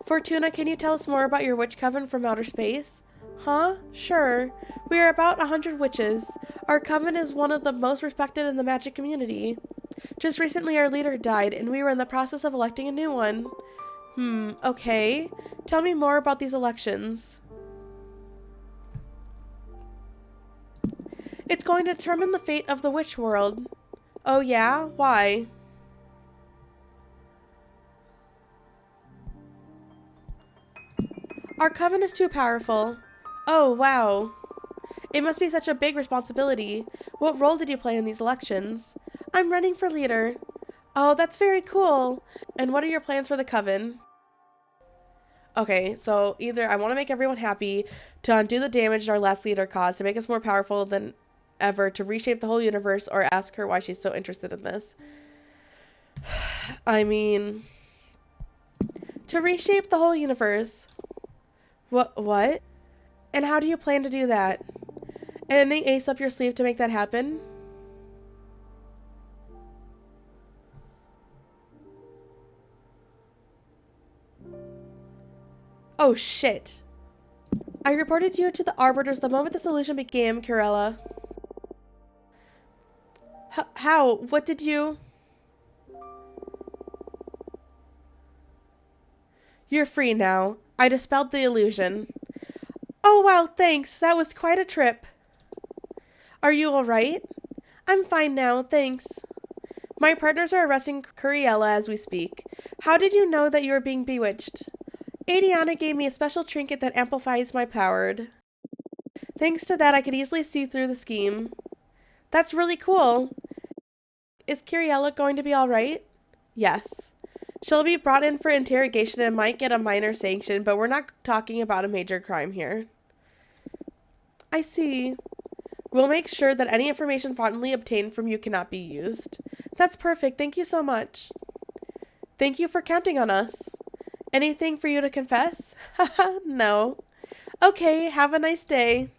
Fortuna, can you tell us more about your witch coven from outer space? Huh? Sure. We are about 100 witches. Our coven is one of the most respected in the magic community. Just recently our leader died, and we were in the process of electing a new one. Okay. Tell me more about these elections. It's going to determine the fate of the witch world. Oh yeah? Why? Our coven is too powerful. Oh, wow. It must be such a big responsibility. What role did you play in these elections? I'm running for leader. Oh, that's very cool. And what are your plans for the coven? Okay, so either I want to make everyone happy, to undo the damage our last leader caused, to make us more powerful than ever, to reshape the whole universe, or ask her why she's so interested in this. I mean, to reshape the whole universe. What? And how do you plan to do that? Any ace up your sleeve to make that happen? Oh shit. I reported you to the Arbiters the moment the solution became Curella. How? What did you... You're free now. I dispelled the illusion. Oh wow, thanks. That was quite a trip. Are you alright? I'm fine now, thanks. My partners are arresting Curiella as we speak. How did you know that you were being bewitched? Adiana gave me a special trinket that amplifies my power. Thanks to that, I could easily see through the scheme. That's really cool. Is Curiella going to be alright? Yes. She'll be brought in for interrogation and might get a minor sanction, but we're not talking about a major crime here. I see. We'll make sure that any information fraudulently obtained from you cannot be used. That's perfect. Thank you so much. Thank you for counting on us. Anything for you to confess? Haha, no. Okay, have a nice day.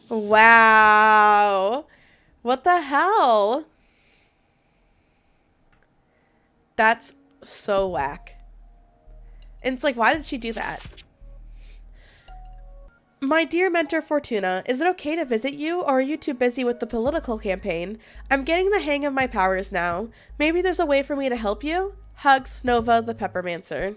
Wow. What the hell? That's so whack. And it's like, why did she do that? My dear mentor Fortuna, is it okay to visit you, or are you too busy with the political campaign? I'm getting the hang of my powers now. Maybe there's a way for me to help you? Hugs, Nova the Peppermancer.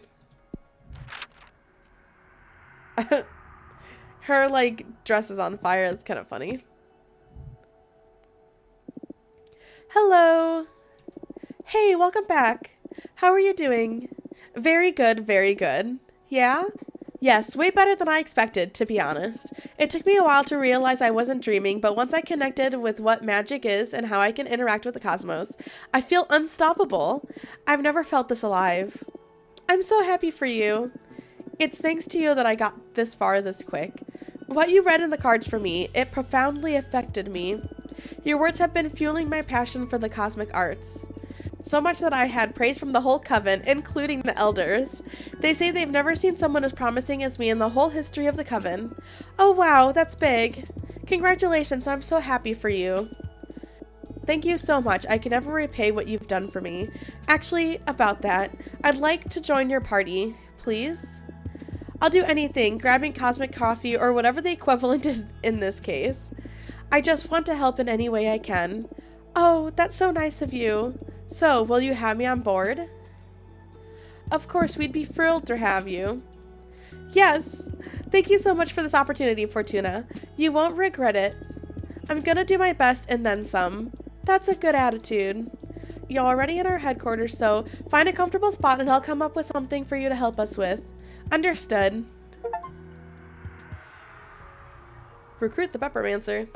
Her, like, dress is on fire. That's kind of funny. Hello. Hey, welcome back. How are you doing? Very good, very good. Yeah? Yes, way better than I expected, to be honest. It took me a while to realize I wasn't dreaming, but once I connected with what magic is and how I can interact with the cosmos, I feel unstoppable. I've never felt this alive. I'm so happy for you. It's thanks to you that I got this far this quick. What you read in the cards for me, it profoundly affected me. Your words have been fueling my passion for the cosmic arts. So much that I had praise from the whole coven, including the elders. They say they've never seen someone as promising as me in the whole history of the coven. Oh wow, that's big. Congratulations, I'm so happy for you. Thank you so much. I can never repay what you've done for me. Actually, about that, I'd like to join your party, please. I'll do anything, grabbing cosmic coffee or whatever the equivalent is in this case. I just want to help in any way I can. Oh, that's so nice of you. So, will you have me on board? Of course, we'd be thrilled to have you. Yes! Thank you so much for this opportunity, Fortuna. You won't regret it. I'm gonna do my best and then some. That's a good attitude. You're already in our headquarters, so find a comfortable spot and I'll come up with something for you to help us with. Understood. Recruit the Peppermancer.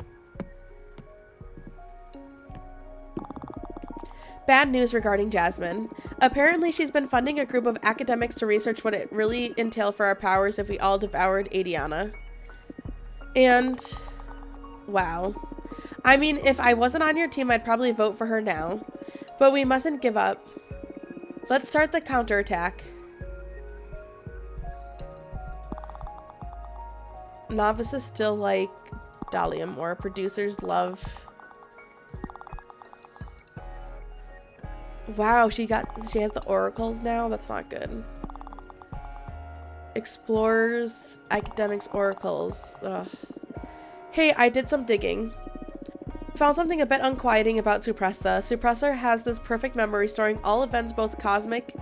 Bad news regarding Jasmine. Apparently she's been funding a group of academics to research what it really entail for our powers if we all devoured Adiana. And, wow. I mean, if I wasn't on your team, I'd probably vote for her now. But we mustn't give up. Let's start the counterattack. Novices still like Dahlia more. Producers love... Wow, she has the oracles now? That's not good. Explorers, academics, oracles. Ugh. Hey, I did some digging. Found something a bit unquieting about Suppressa. Suppressor has this perfect memory, storing all events both cosmic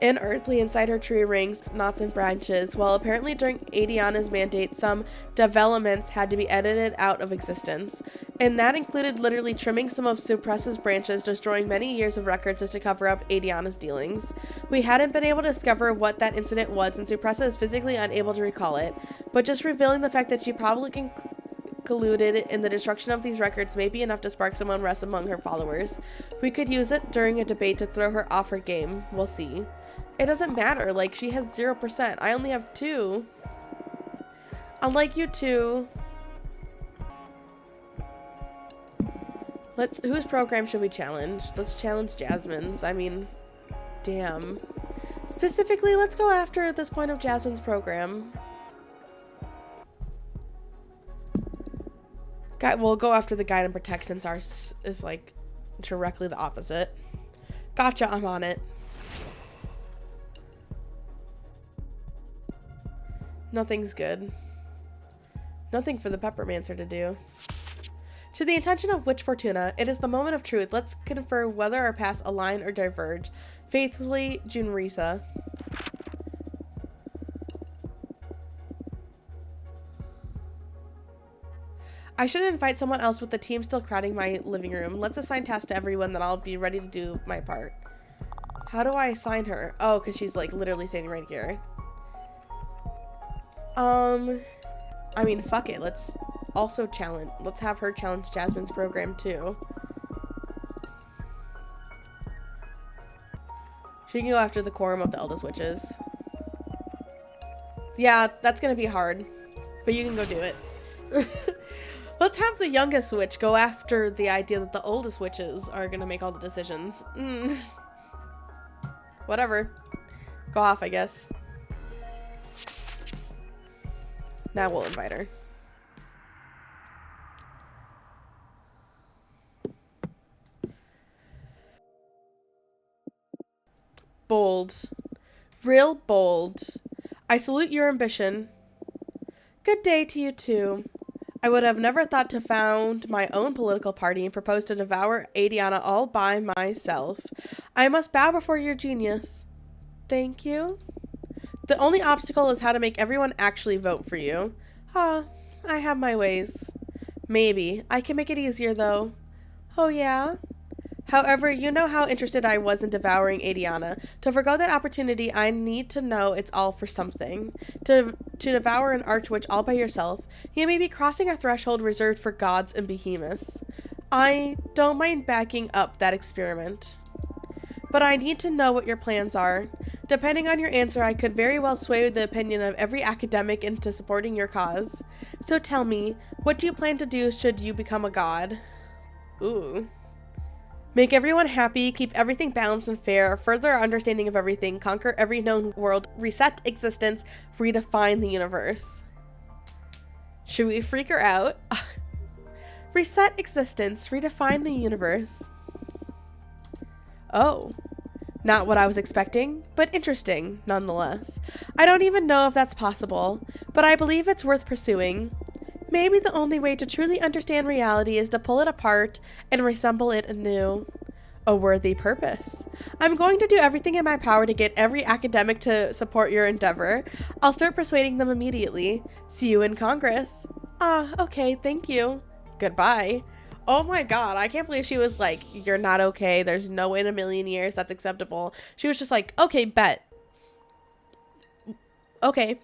and earthly inside her tree rings, knots, and branches. Well, apparently during Adiana's mandate, some developments had to be edited out of existence. And that included literally trimming some of Suppressa's branches, destroying many years of records just to cover up Adiana's dealings. We hadn't been able to discover what that incident was, and Suppressa is physically unable to recall it. But just revealing the fact that she probably colluded in the destruction of these records may be enough to spark some unrest among her followers. We could use it during a debate to throw her off her game. We'll see. It doesn't matter, like, she has 0%. I only have 2. Unlike you two. Whose program should we challenge? Let's challenge Jasmine's. I mean, damn. Specifically, let's go after this point of Jasmine's program. We'll go after the guide and protect since ours is, like, directly the opposite. Gotcha, I'm on it. Nothing's good. Nothing for the Peppermancer to do. To the intention of Witch Fortuna, it is the moment of truth. Let's confer whether our paths align or diverge. Faithfully, Junrisa. I should invite someone else with the team still crowding my living room. Let's assign tasks to everyone, then I'll be ready to do my part. How do I assign her? Oh, because she's, like, literally standing right here. I mean, fuck it. Let's have her challenge Jasmine's program, too. She can go after the quorum of the eldest witches. Yeah, that's gonna be hard. But you can go do it. Let's have the youngest witch go after the idea that the oldest witches are gonna make all the decisions. Whatever. Go off, I guess. Now we'll invite her. Bold. Real bold. I salute your ambition. Good day to you too. I would have never thought to found my own political party and propose to devour Adiana all by myself. I must bow before your genius. Thank you. The only obstacle is how to make everyone actually vote for you. I have my ways. Maybe. I can make it easier, though. Oh, yeah? However, you know how interested I was in devouring Adiana. To forgo that opportunity, I need to know it's all for something. To devour an archwitch all by yourself, you may be crossing a threshold reserved for gods and behemoths. I don't mind backing up that experiment. But I need to know what your plans are. Depending on your answer, I could very well sway the opinion of every academic into supporting your cause. So tell me, what do you plan to do should you become a god? Ooh. Make everyone happy, keep everything balanced and fair, further our understanding of everything, conquer every known world, reset existence, redefine the universe. Should we freak her out? Reset existence, redefine the universe. Oh, not what I was expecting, but interesting nonetheless. I don't even know if that's possible, but I believe it's worth pursuing. Maybe the only way to truly understand reality is to pull it apart and reassemble it anew. A worthy purpose. I'm going to do everything in my power to get every academic to support your endeavor. I'll start persuading them immediately. See you in Congress. Okay, thank you. Goodbye. Oh my god, I can't believe she was like, you're not okay. There's no way in a million years that's acceptable. She was just like, okay, bet. Okay.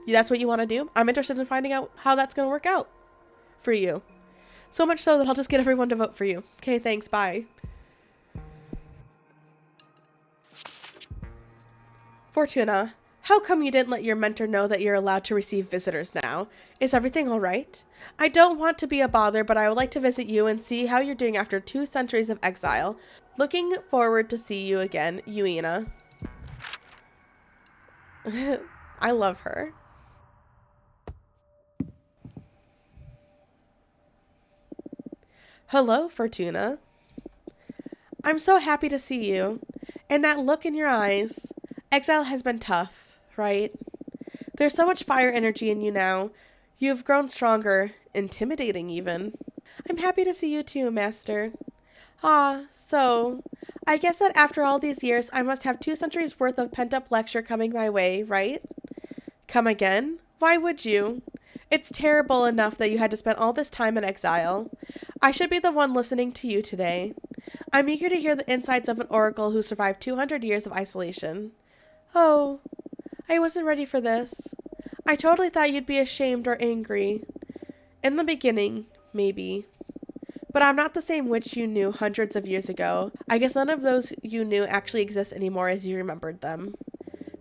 That's what you want to do? I'm interested in finding out how that's going to work out for you. So much so that I'll just get everyone to vote for you. Okay, thanks. Bye. Fortuna, how come you didn't let your mentor know that you're allowed to receive visitors now? Is everything all right? I don't want to be a bother, but I would like to visit you and see how you're doing after 2 centuries of exile. Looking forward to see you again, Uina. I love her. Hello, Fortuna. I'm so happy to see you. And that look in your eyes. Exile has been tough, right? There's so much fire energy in you now. You've grown stronger, intimidating even. I'm happy to see you too, Master. So, I guess that after all these years, I must have 2 centuries worth of pent-up lecture coming my way, right? Come again? Why would you? It's terrible enough that you had to spend all this time in exile. I should be the one listening to you today. I'm eager to hear the insights of an oracle who survived 200 years of isolation. Oh, I wasn't ready for this. I totally thought you'd be ashamed or angry. In the beginning, maybe. But I'm not the same witch you knew hundreds of years ago. I guess none of those you knew actually exist anymore as you remembered them.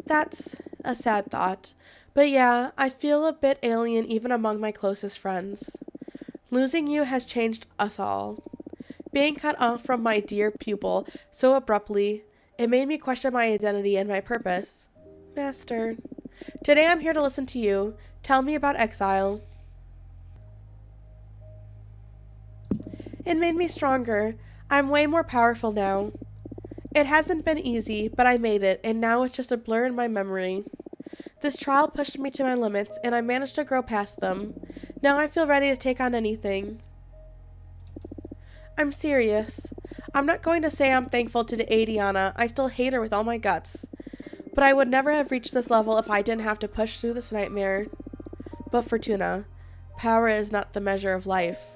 That's a sad thought. But yeah, I feel a bit alien even among my closest friends. Losing you has changed us all. Being cut off from my dear pupil so abruptly, it made me question my identity and my purpose. Master, today I'm here to listen to you. Tell me about exile. It made me stronger. I'm way more powerful now. It hasn't been easy, but I made it, and now it's just a blur in my memory. This trial pushed me to my limits, and I managed to grow past them. Now I feel ready to take on anything. I'm serious. I'm not going to say I'm thankful to Adiana. I still hate her with all my guts. But I would never have reached this level if I didn't have to push through this nightmare. But Fortuna, power is not the measure of life.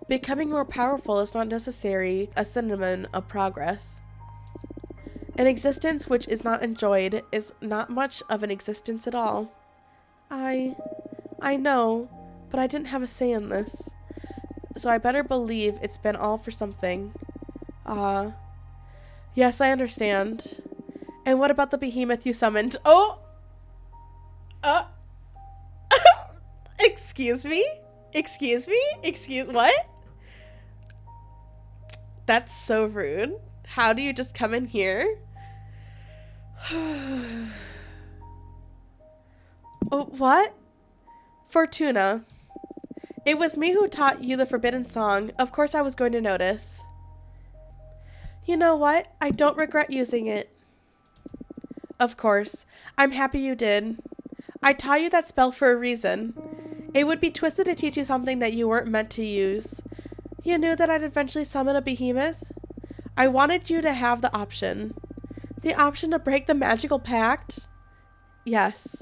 Becoming more powerful is not necessarily a synonym of progress. An existence which is not enjoyed is not much of an existence at all. I know, but I didn't have a say in this. So I better believe it's been all for something. Yes, I understand. And what about the behemoth you summoned? Oh! Excuse me? What? That's so rude. How do you just come in here? Oh, what? Fortuna. It was me who taught you the forbidden song. Of course I was going to notice. You know what? I don't regret using it. Of course. I'm happy you did. I taught you that spell for a reason. It would be twisted to teach you something that you weren't meant to use. You knew that I'd eventually summon a behemoth? I wanted you to have the option. The option to break the magical pact? Yes.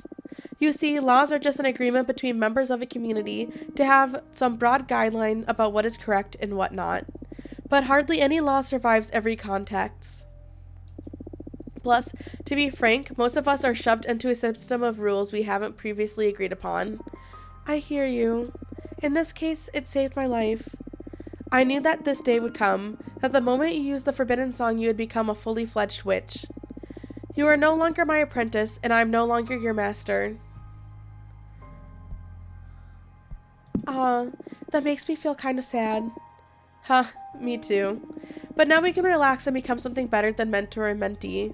You see, laws are just an agreement between members of a community to have some broad guideline about what is correct and what not. but hardly any law survives every context. Plus, to be frank, most of us are shoved into a system of rules we haven't previously agreed upon. I hear you. In this case, it saved my life. I knew that this day would come, that the moment you used the forbidden song you would become a fully fledged witch. You are no longer my apprentice, and I am no longer your master. That makes me feel kind of sad. Huh, me too. But now we can relax and become something better than mentor and mentee.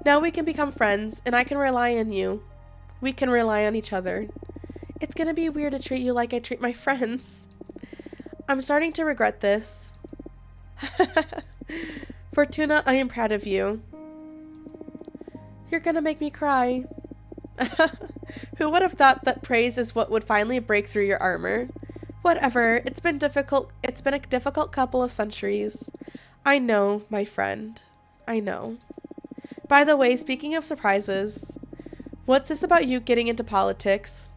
Now we can become friends, and I can rely on you. We can rely on each other. It's gonna be weird to treat you like I treat my friends. I'm starting to regret this. Fortuna, I am proud of you. You're gonna make me cry. Who would have thought that praise is what would finally break through your armor? Whatever, it's been a difficult couple of centuries. I know, my friend. I know. By the way, speaking of surprises, what's this about you getting into politics?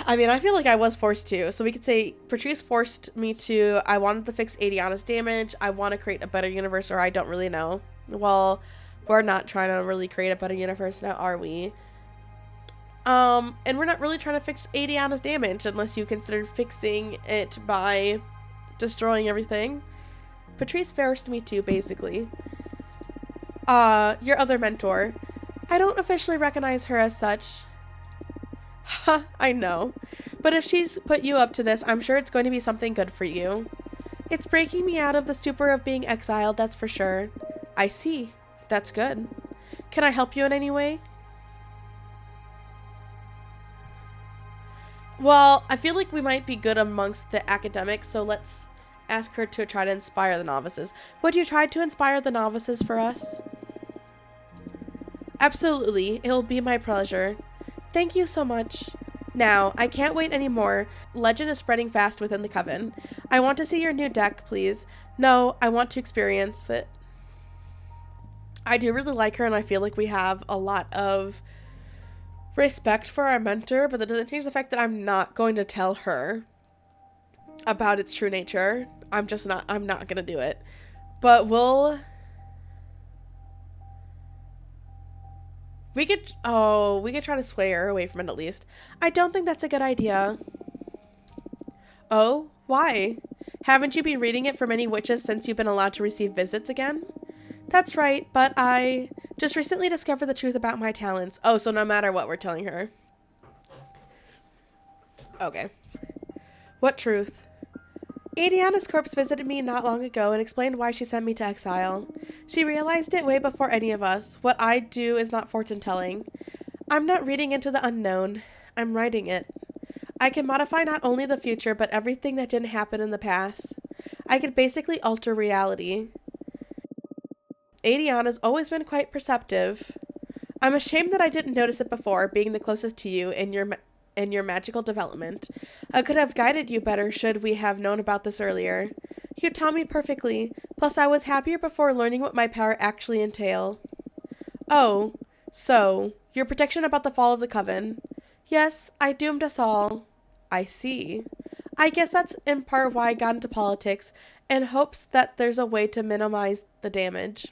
I mean, I feel like I was forced to. So we could say Patrice forced me to. I wanted to fix Adiana's damage. I want to create a better universe, or I don't really know. Well, we're not trying to really create a better universe now, are we? And we're not really trying to fix Adiana's damage unless you consider fixing it by destroying everything. Patrice forced me to, basically. Your other mentor. I don't officially recognize her as such. Ha, I know. But if she's put you up to this, I'm sure it's going to be something good for you. It's breaking me out of the stupor of being exiled, that's for sure. I see. That's good. Can I help you in any way? Well, I feel like we might be good amongst the academics, so let's ask her to try to inspire the novices. Would you try to inspire the novices for us? Absolutely. It'll be my pleasure. Thank you so much. Now, I can't wait anymore. Legend is spreading fast within the coven. I want to see your new deck, please. No, I want to experience it. I do really like her, and I feel like we have a lot of respect for our mentor, but that doesn't change the fact that I'm not going to tell her about its true nature. I'm not gonna do it. But we could try to sway her away from it at least. I don't think that's a good idea. Oh, why? Haven't you been reading it for many witches since you've been allowed to receive visits again? That's right, but I just recently discovered the truth about my talents. Oh, so no matter what, we're telling her. Okay. What truth? Adiana's corpse visited me not long ago and explained why she sent me to exile. She realized it way before any of us. What I do is not fortune-telling. I'm not reading into the unknown. I'm writing it. I can modify not only the future, but everything that didn't happen in the past. I could basically alter reality. Adiana's always been quite perceptive. I'm ashamed that I didn't notice it before, being the closest to you in your magical development. I could have guided you better should we have known about this earlier. You taught me perfectly, plus I was happier before learning what my power actually entail. Oh, so, your prediction about the fall of the coven. Yes, I doomed us all. I see. I guess that's in part why I got into politics, in hopes that there's a way to minimize the damage.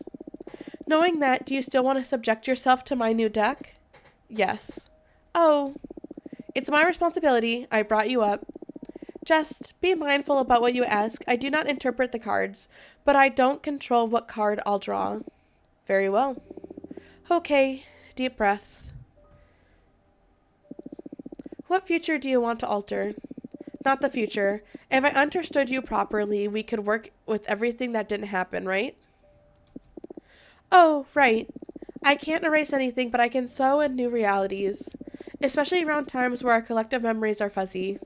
Knowing that, do you still want to subject yourself to my new deck? Yes. Oh. It's my responsibility. I brought you up. Just be mindful about what you ask. I do not interpret the cards, but I don't control what card I'll draw. Very well. Okay, deep breaths. What future do you want to alter? Not the future. If I understood you properly, we could work with everything that didn't happen, right? Oh, right. I can't erase anything, but I can sew in new realities. Especially around times where our collective memories are fuzzy.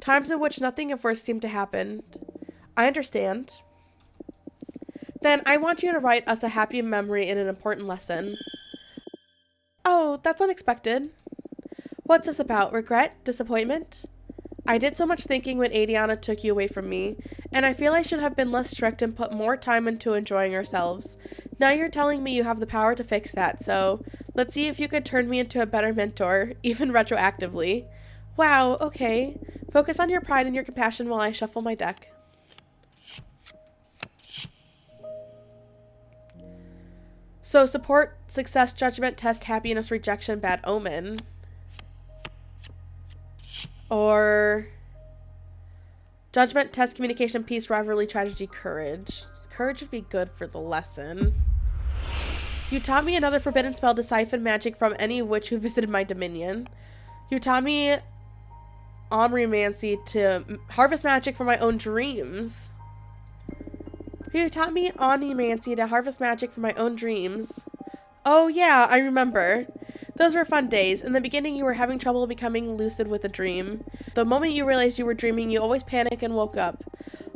Times in which nothing of worth seemed to happen. I understand. Then I want you to write us a happy memory in an important lesson. Oh, that's unexpected. What's this about? Regret? Disappointment? I did so much thinking when Adiana took you away from me, and I feel I should have been less strict and put more time into enjoying ourselves. Now you're telling me you have the power to fix that, so let's see if you could turn me into a better mentor, even retroactively. Wow, okay. Focus on your pride and your compassion while I shuffle my deck. So support, success, judgment, test, happiness, rejection, bad omen. Or judgment, test, communication, peace, rivalry, tragedy, courage. Courage would be good for the lesson. You taught me another forbidden spell to siphon magic from any witch who visited my dominion. You taught me omnimancy to harvest magic from my own dreams. You taught me omnimancy to harvest magic from my own dreams. Oh yeah, I remember. Those were fun days. In the beginning, you were having trouble becoming lucid with a dream. The moment you realized you were dreaming, you always panicked and woke up.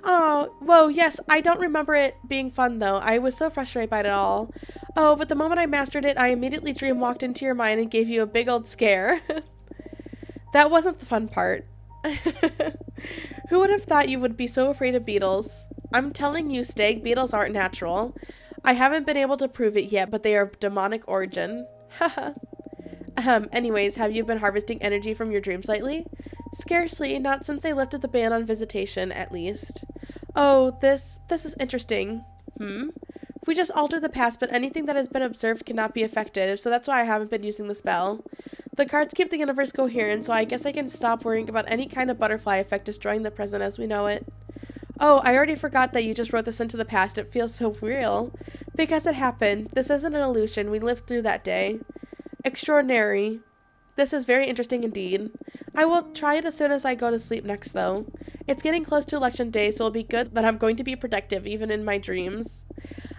Oh, whoa, yes, I don't remember it being fun though. I was so frustrated by it all. Oh, but the moment I mastered it, I immediately dream walked into your mind and gave you a big old scare. That wasn't the fun part. Who would have thought you would be so afraid of beetles? I'm telling you, Stig, beetles aren't natural. I haven't been able to prove it yet, but they are of demonic origin. Haha. Anyways, have you been harvesting energy from your dreams lately? Scarcely, not since they lifted the ban on visitation, at least. Oh, this is interesting. We just altered the past, but anything that has been observed cannot be affected, so that's why I haven't been using the spell. The cards keep the universe coherent, so I guess I can stop worrying about any kind of butterfly effect destroying the present as we know it. Oh, I already forgot that you just wrote this into the past. It feels so real. Because it happened. This isn't an illusion. We lived through that day. Extraordinary. This is very interesting indeed. I will try it as soon as I go to sleep next, though. It's getting close to election day, so it'll be good that I'm going to be productive even in my dreams.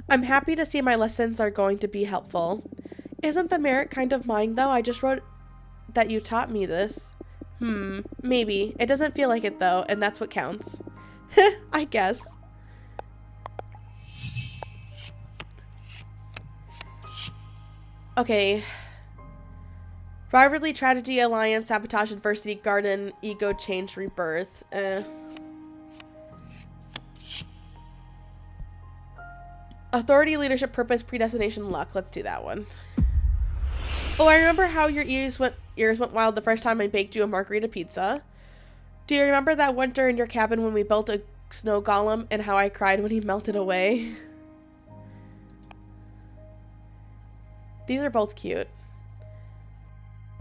I'm happy to see my lessons are going to be helpful. Isn't the merit kind of mine, though? I just wrote that you taught me this. Maybe. It doesn't feel like it, though, and that's what counts. I guess. Okay. Rivalry, tragedy, alliance, sabotage, adversity, garden, ego, change, rebirth. Authority, leadership, purpose, predestination, luck. Let's do that one. Oh, I remember how your ears went wild the first time I baked you a margarita pizza. Do you remember that winter in your cabin when we built a snow golem and how I cried when he melted away? These are both cute.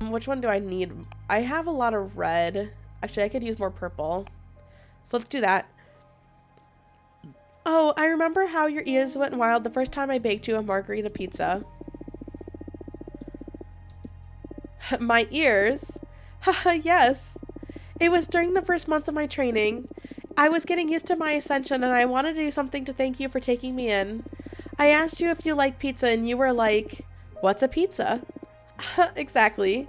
Which one do I need? I have a lot of red. Actually, I could use more purple. So let's do that. Oh, I remember how your ears went wild the first time I baked you a margarita pizza. My ears? Haha, yes. It was during the first months of my training. I was getting used to my ascension and I wanted to do something to thank you for taking me in. I asked you if you like pizza and you were like, "What's a pizza?" Exactly.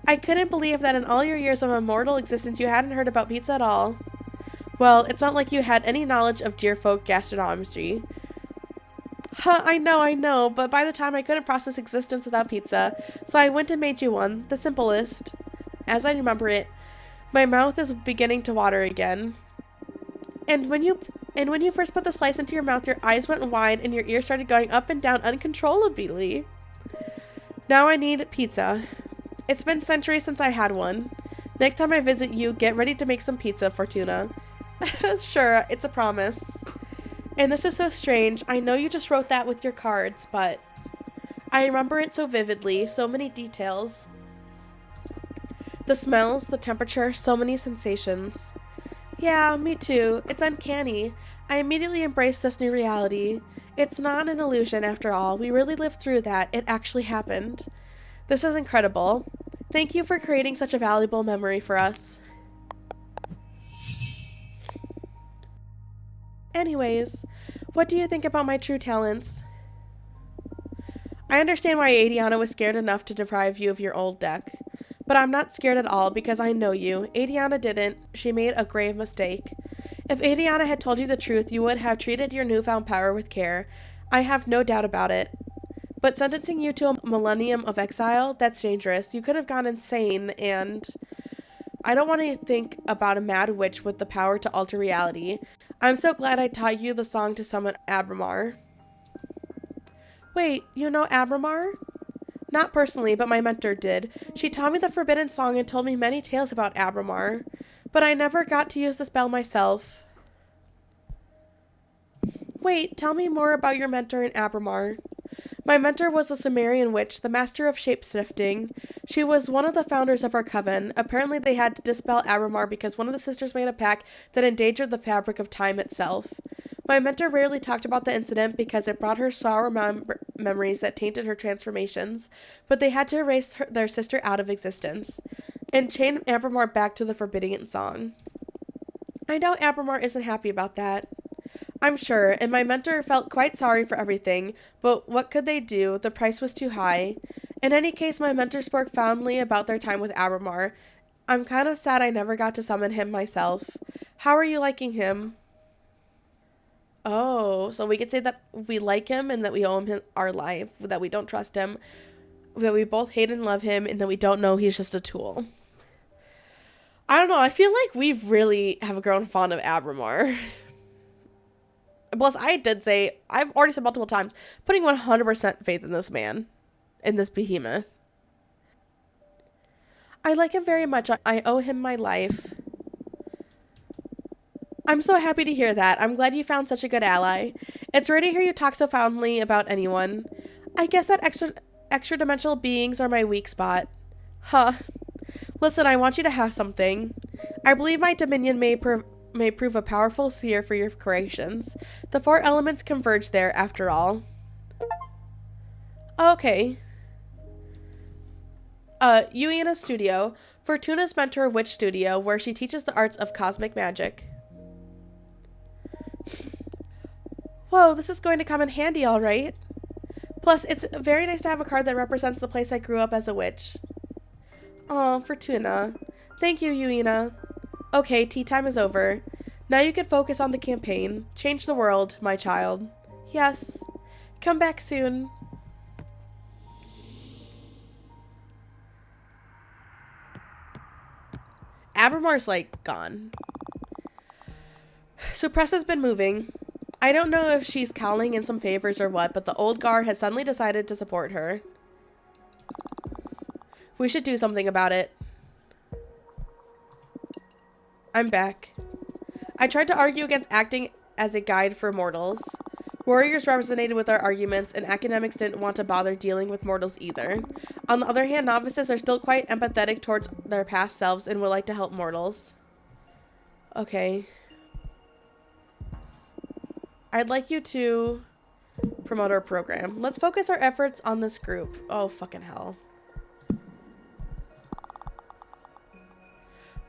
I couldn't believe that in all your years of immortal existence you hadn't heard about pizza at all. Well, it's not like you had any knowledge of dear folk gastronomy. I know, but by the time I couldn't process existence without pizza, so I went and made you one, the simplest. As I remember it, my mouth is beginning to water again. And when you first put the slice into your mouth, your eyes went wide and your ears started going up and down uncontrollably. Now I need pizza. It's been centuries since I had one. Next time I visit you, get ready to make some pizza, Fortuna. Sure, it's a promise. And this is so strange. I know you just wrote that with your cards, but I remember it so vividly, so many details. The smells, the temperature, so many sensations. Yeah, me too. It's uncanny. I immediately embraced this new reality. It's not an illusion after all. We really lived through that. It actually happened. This is incredible. Thank you for creating such a valuable memory for us. Anyways, what do you think about my true talents? I understand why Adiana was scared enough to deprive you of your old deck. But I'm not scared at all because I know you. Adiana didn't. She made a grave mistake. If Adiana had told you the truth, you would have treated your newfound power with care. I have no doubt about it. But sentencing you to a millennium of exile, that's dangerous. You could have gone insane, and I don't want to think about a mad witch with the power to alter reality. I'm so glad I taught you the song to summon Abramar. Wait, you know Abramar? Not personally, but my mentor did. She taught me the forbidden song and told me many tales about Abramar. But I never got to use the spell myself. Wait, tell me more about your mentor in Abramar. My mentor was a Sumerian witch, the master of shape-shifting. She was one of the founders of our coven. Apparently they had to dispel Abramar because one of the sisters made a pact that endangered the fabric of time itself. My mentor rarely talked about the incident because it brought her sour memories that tainted her transformations, but they had to erase their sister out of existence and chain Abramar back to the Forbidden Song. I know Abramar isn't happy about that. I'm sure, and my mentor felt quite sorry for everything, but what could they do? The price was too high. In any case, my mentor spoke fondly about their time with Abramar. I'm kind of sad I never got to summon him myself. How are you liking him? Oh, so we could say that we like him and that we owe him our life, that we don't trust him, that we both hate and love him, and that we don't know he's just a tool. I don't know, I feel like we really have grown fond of Abramar. Plus, I did say, I've already said multiple times, putting 100% faith in this man, in this behemoth. I like him very much. I owe him my life. I'm so happy to hear that. I'm glad you found such a good ally. It's rare to hear you talk so fondly about anyone. I guess that extra-dimensional beings are my weak spot. Huh. Listen, I want you to have something. I believe my dominion may prove a powerful sphere for your creations. The 4 elements converge there, after all. Okay. Yuina's studio. Fortuna's mentor witch studio, where she teaches the arts of cosmic magic. Whoa, this is going to come in handy, all right. Plus, it's very nice to have a card that represents the place I grew up as a witch. Oh, Fortuna. Thank you, Yuina. Okay, tea time is over. Now you can focus on the campaign. Change the world, my child. Yes. Come back soon. Abramar's, like, gone. Suppress has been moving. I don't know if she's calling in some favors or what, but the old guard has suddenly decided to support her. We should do something about it. I'm back. I tried to argue against acting as a guide for mortals. Warriors resonated with our arguments, and academics didn't want to bother dealing with mortals either. On the other hand, novices are still quite empathetic towards their past selves and would like to help mortals. Okay. I'd like you to promote our program. Let's focus our efforts on this group. Oh, fucking hell.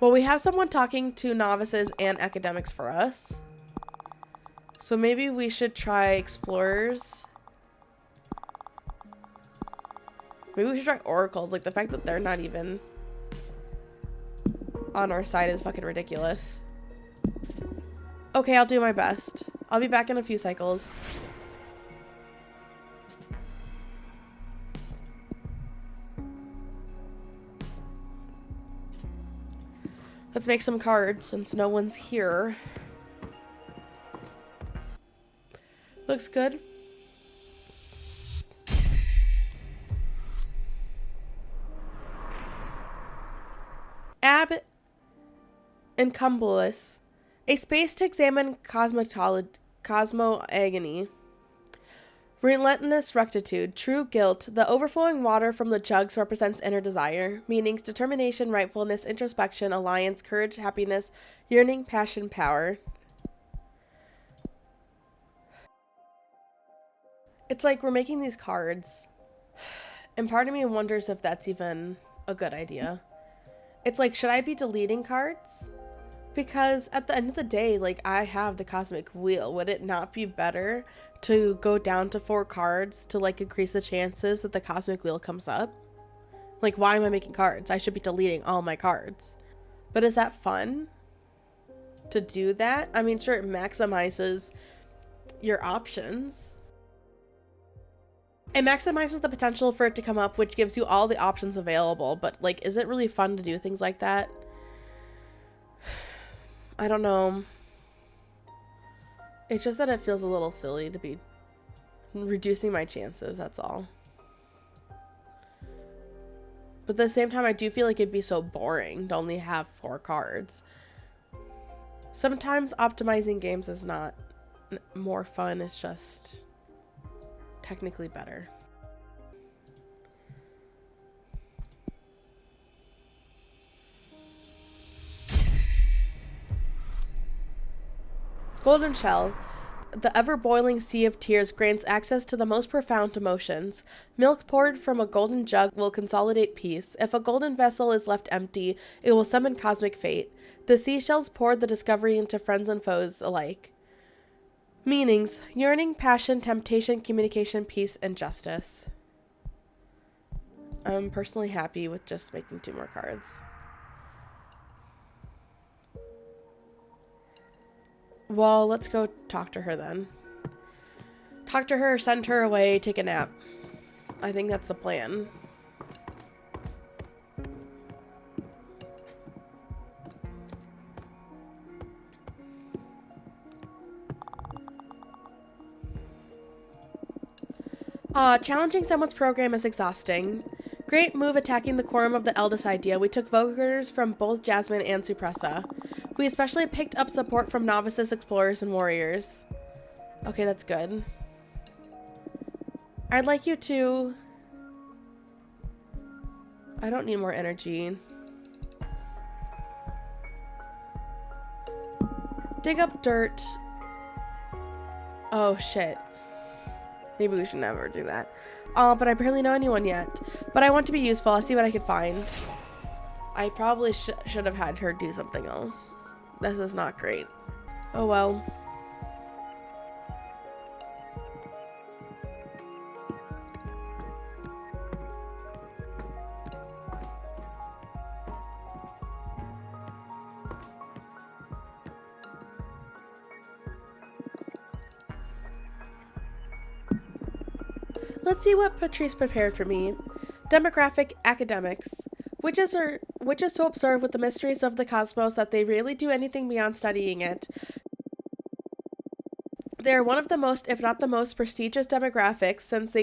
Well, we have someone talking to novices and academics for us. So maybe we should try explorers. Maybe we should try oracles. Like, the fact that they're not even on our side is fucking ridiculous. Okay, I'll do my best. I'll be back in a few cycles. Let's make some cards since no one's here. Looks good. Ab Incumbolus. A space to examine cosmoagony. Relentless rectitude, true guilt. The overflowing water from the jugs represents inner desire. Meanings: determination, rightfulness, introspection, alliance, courage, happiness, yearning, passion, power. It's like we're making these cards, and part of me wonders if that's even a good idea. It's like, should I be deleting cards? Because at the end of the day, like, I have the cosmic wheel. Would it not be better to go down to 4 cards to, like, increase the chances that the cosmic wheel comes up? Like, why am I making cards? I should be deleting all my cards. But is that fun to do that? I mean, sure, it maximizes your options. It maximizes the potential for it to come up, which gives you all the options available. But, like, is it really fun to do things like that? I don't know. It's just that it feels a little silly to be reducing my chances, that's all. But at the same time, I do feel like it'd be so boring to only have 4 cards. Sometimes optimizing games is not more fun, it's just technically better. Golden Shell. The ever-boiling sea of tears grants access to the most profound emotions. Milk poured from a golden jug will consolidate peace. If a golden vessel is left empty, it will summon cosmic fate. The seashells poured the discovery into friends and foes alike. Meanings: yearning, passion, temptation, communication, peace, and justice. I'm personally happy with just making 2 more cards. Well, let's go talk to her then. Talk to her, send her away, take a nap. I think that's the plan. Challenging someone's program is exhausting. Great move attacking the quorum of the eldest idea. We took voters from both Jasmine and Suppressa. We especially picked up support from novices, explorers, and warriors. Okay, that's good. I'd like you to... I don't need more energy. Dig up dirt. Oh, shit. Maybe we should never do that. But I barely know anyone yet. But I want to be useful. I'll see what I can find. I probably should have had her do something else. This is not great. Oh well. Let's see what Patrice prepared for me. Demographic academics. Witches so observed with the mysteries of the cosmos that they rarely do anything beyond studying it. They are one of the most, if not the most, prestigious demographics since they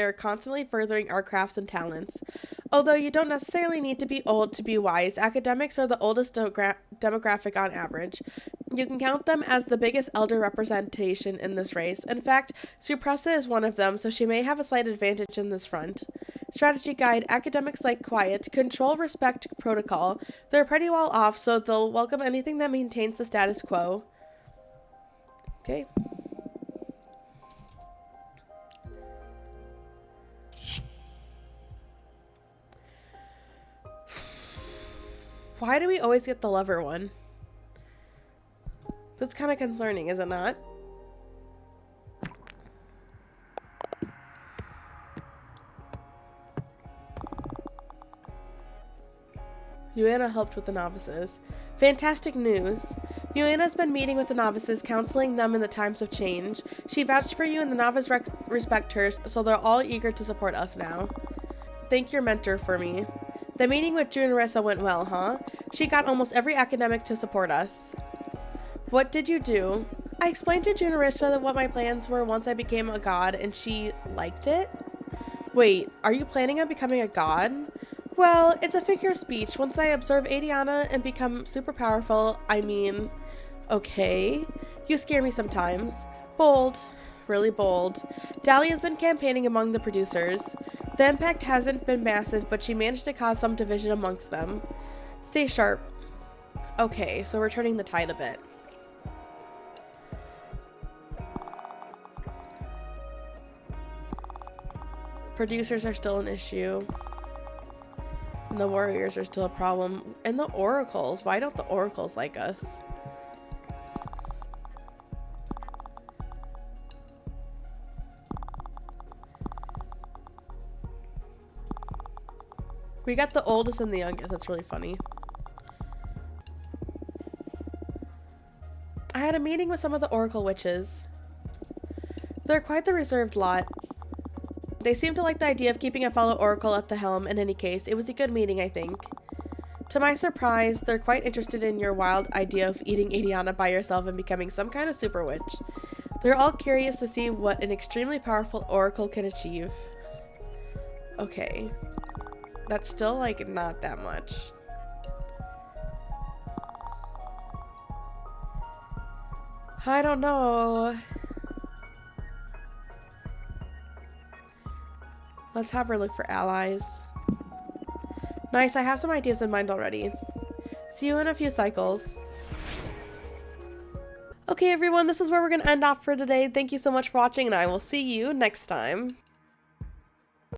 are constantly furthering our crafts and talents. Although you don't necessarily need to be old to be wise, academics are the oldest demographic on average. You can count them as the biggest elder representation in this race. In fact, Suppressa is one of them, so she may have a slight advantage in this front. Strategy guide: academics like quiet, control, respect, protocol. They're pretty well off, so they'll welcome anything that maintains the status quo. Okay. Why do we always get the lover one? That's kind of concerning, is it not? Yuana helped with the novices. Fantastic news. Yuana's been meeting with the novices, counseling them in the times of change. She vouched for you and the novice respect her, so they're all eager to support us now. Thank your mentor for me. The meeting with Junarissa went well, huh? She got almost every academic to support us. What did you do? I explained to Junarissa what my plans were once I became a god, and she liked it? Wait, are you planning on becoming a god? Well, it's a figure of speech. Once I observe Adiana and become super powerful, I mean... Okay. You scare me sometimes. Bold. Really bold. Dahlia's been campaigning among the producers. The impact hasn't been massive, but she managed to cause some division amongst them. Stay sharp. Okay, so we're turning the tide a bit. Producers are still an issue. And the warriors are still a problem. And the oracles. Why don't the oracles like us? We got the oldest and the youngest. That's really funny. I had a meeting with some of the oracle witches. They're quite the reserved lot. They seem to like the idea of keeping a fellow oracle at the helm. In any case, it was a good meeting, I think. To my surprise, they're quite interested in your wild idea of eating Adiana by yourself and becoming some kind of super witch. They're all curious to see what an extremely powerful oracle can achieve. Okay. That's still, like, not that much. I don't know. Let's have her look for allies. Nice, I have some ideas in mind already. See you in a few cycles. Okay, everyone, this is where we're going to end off for today. Thank you so much for watching, and I will see you next time.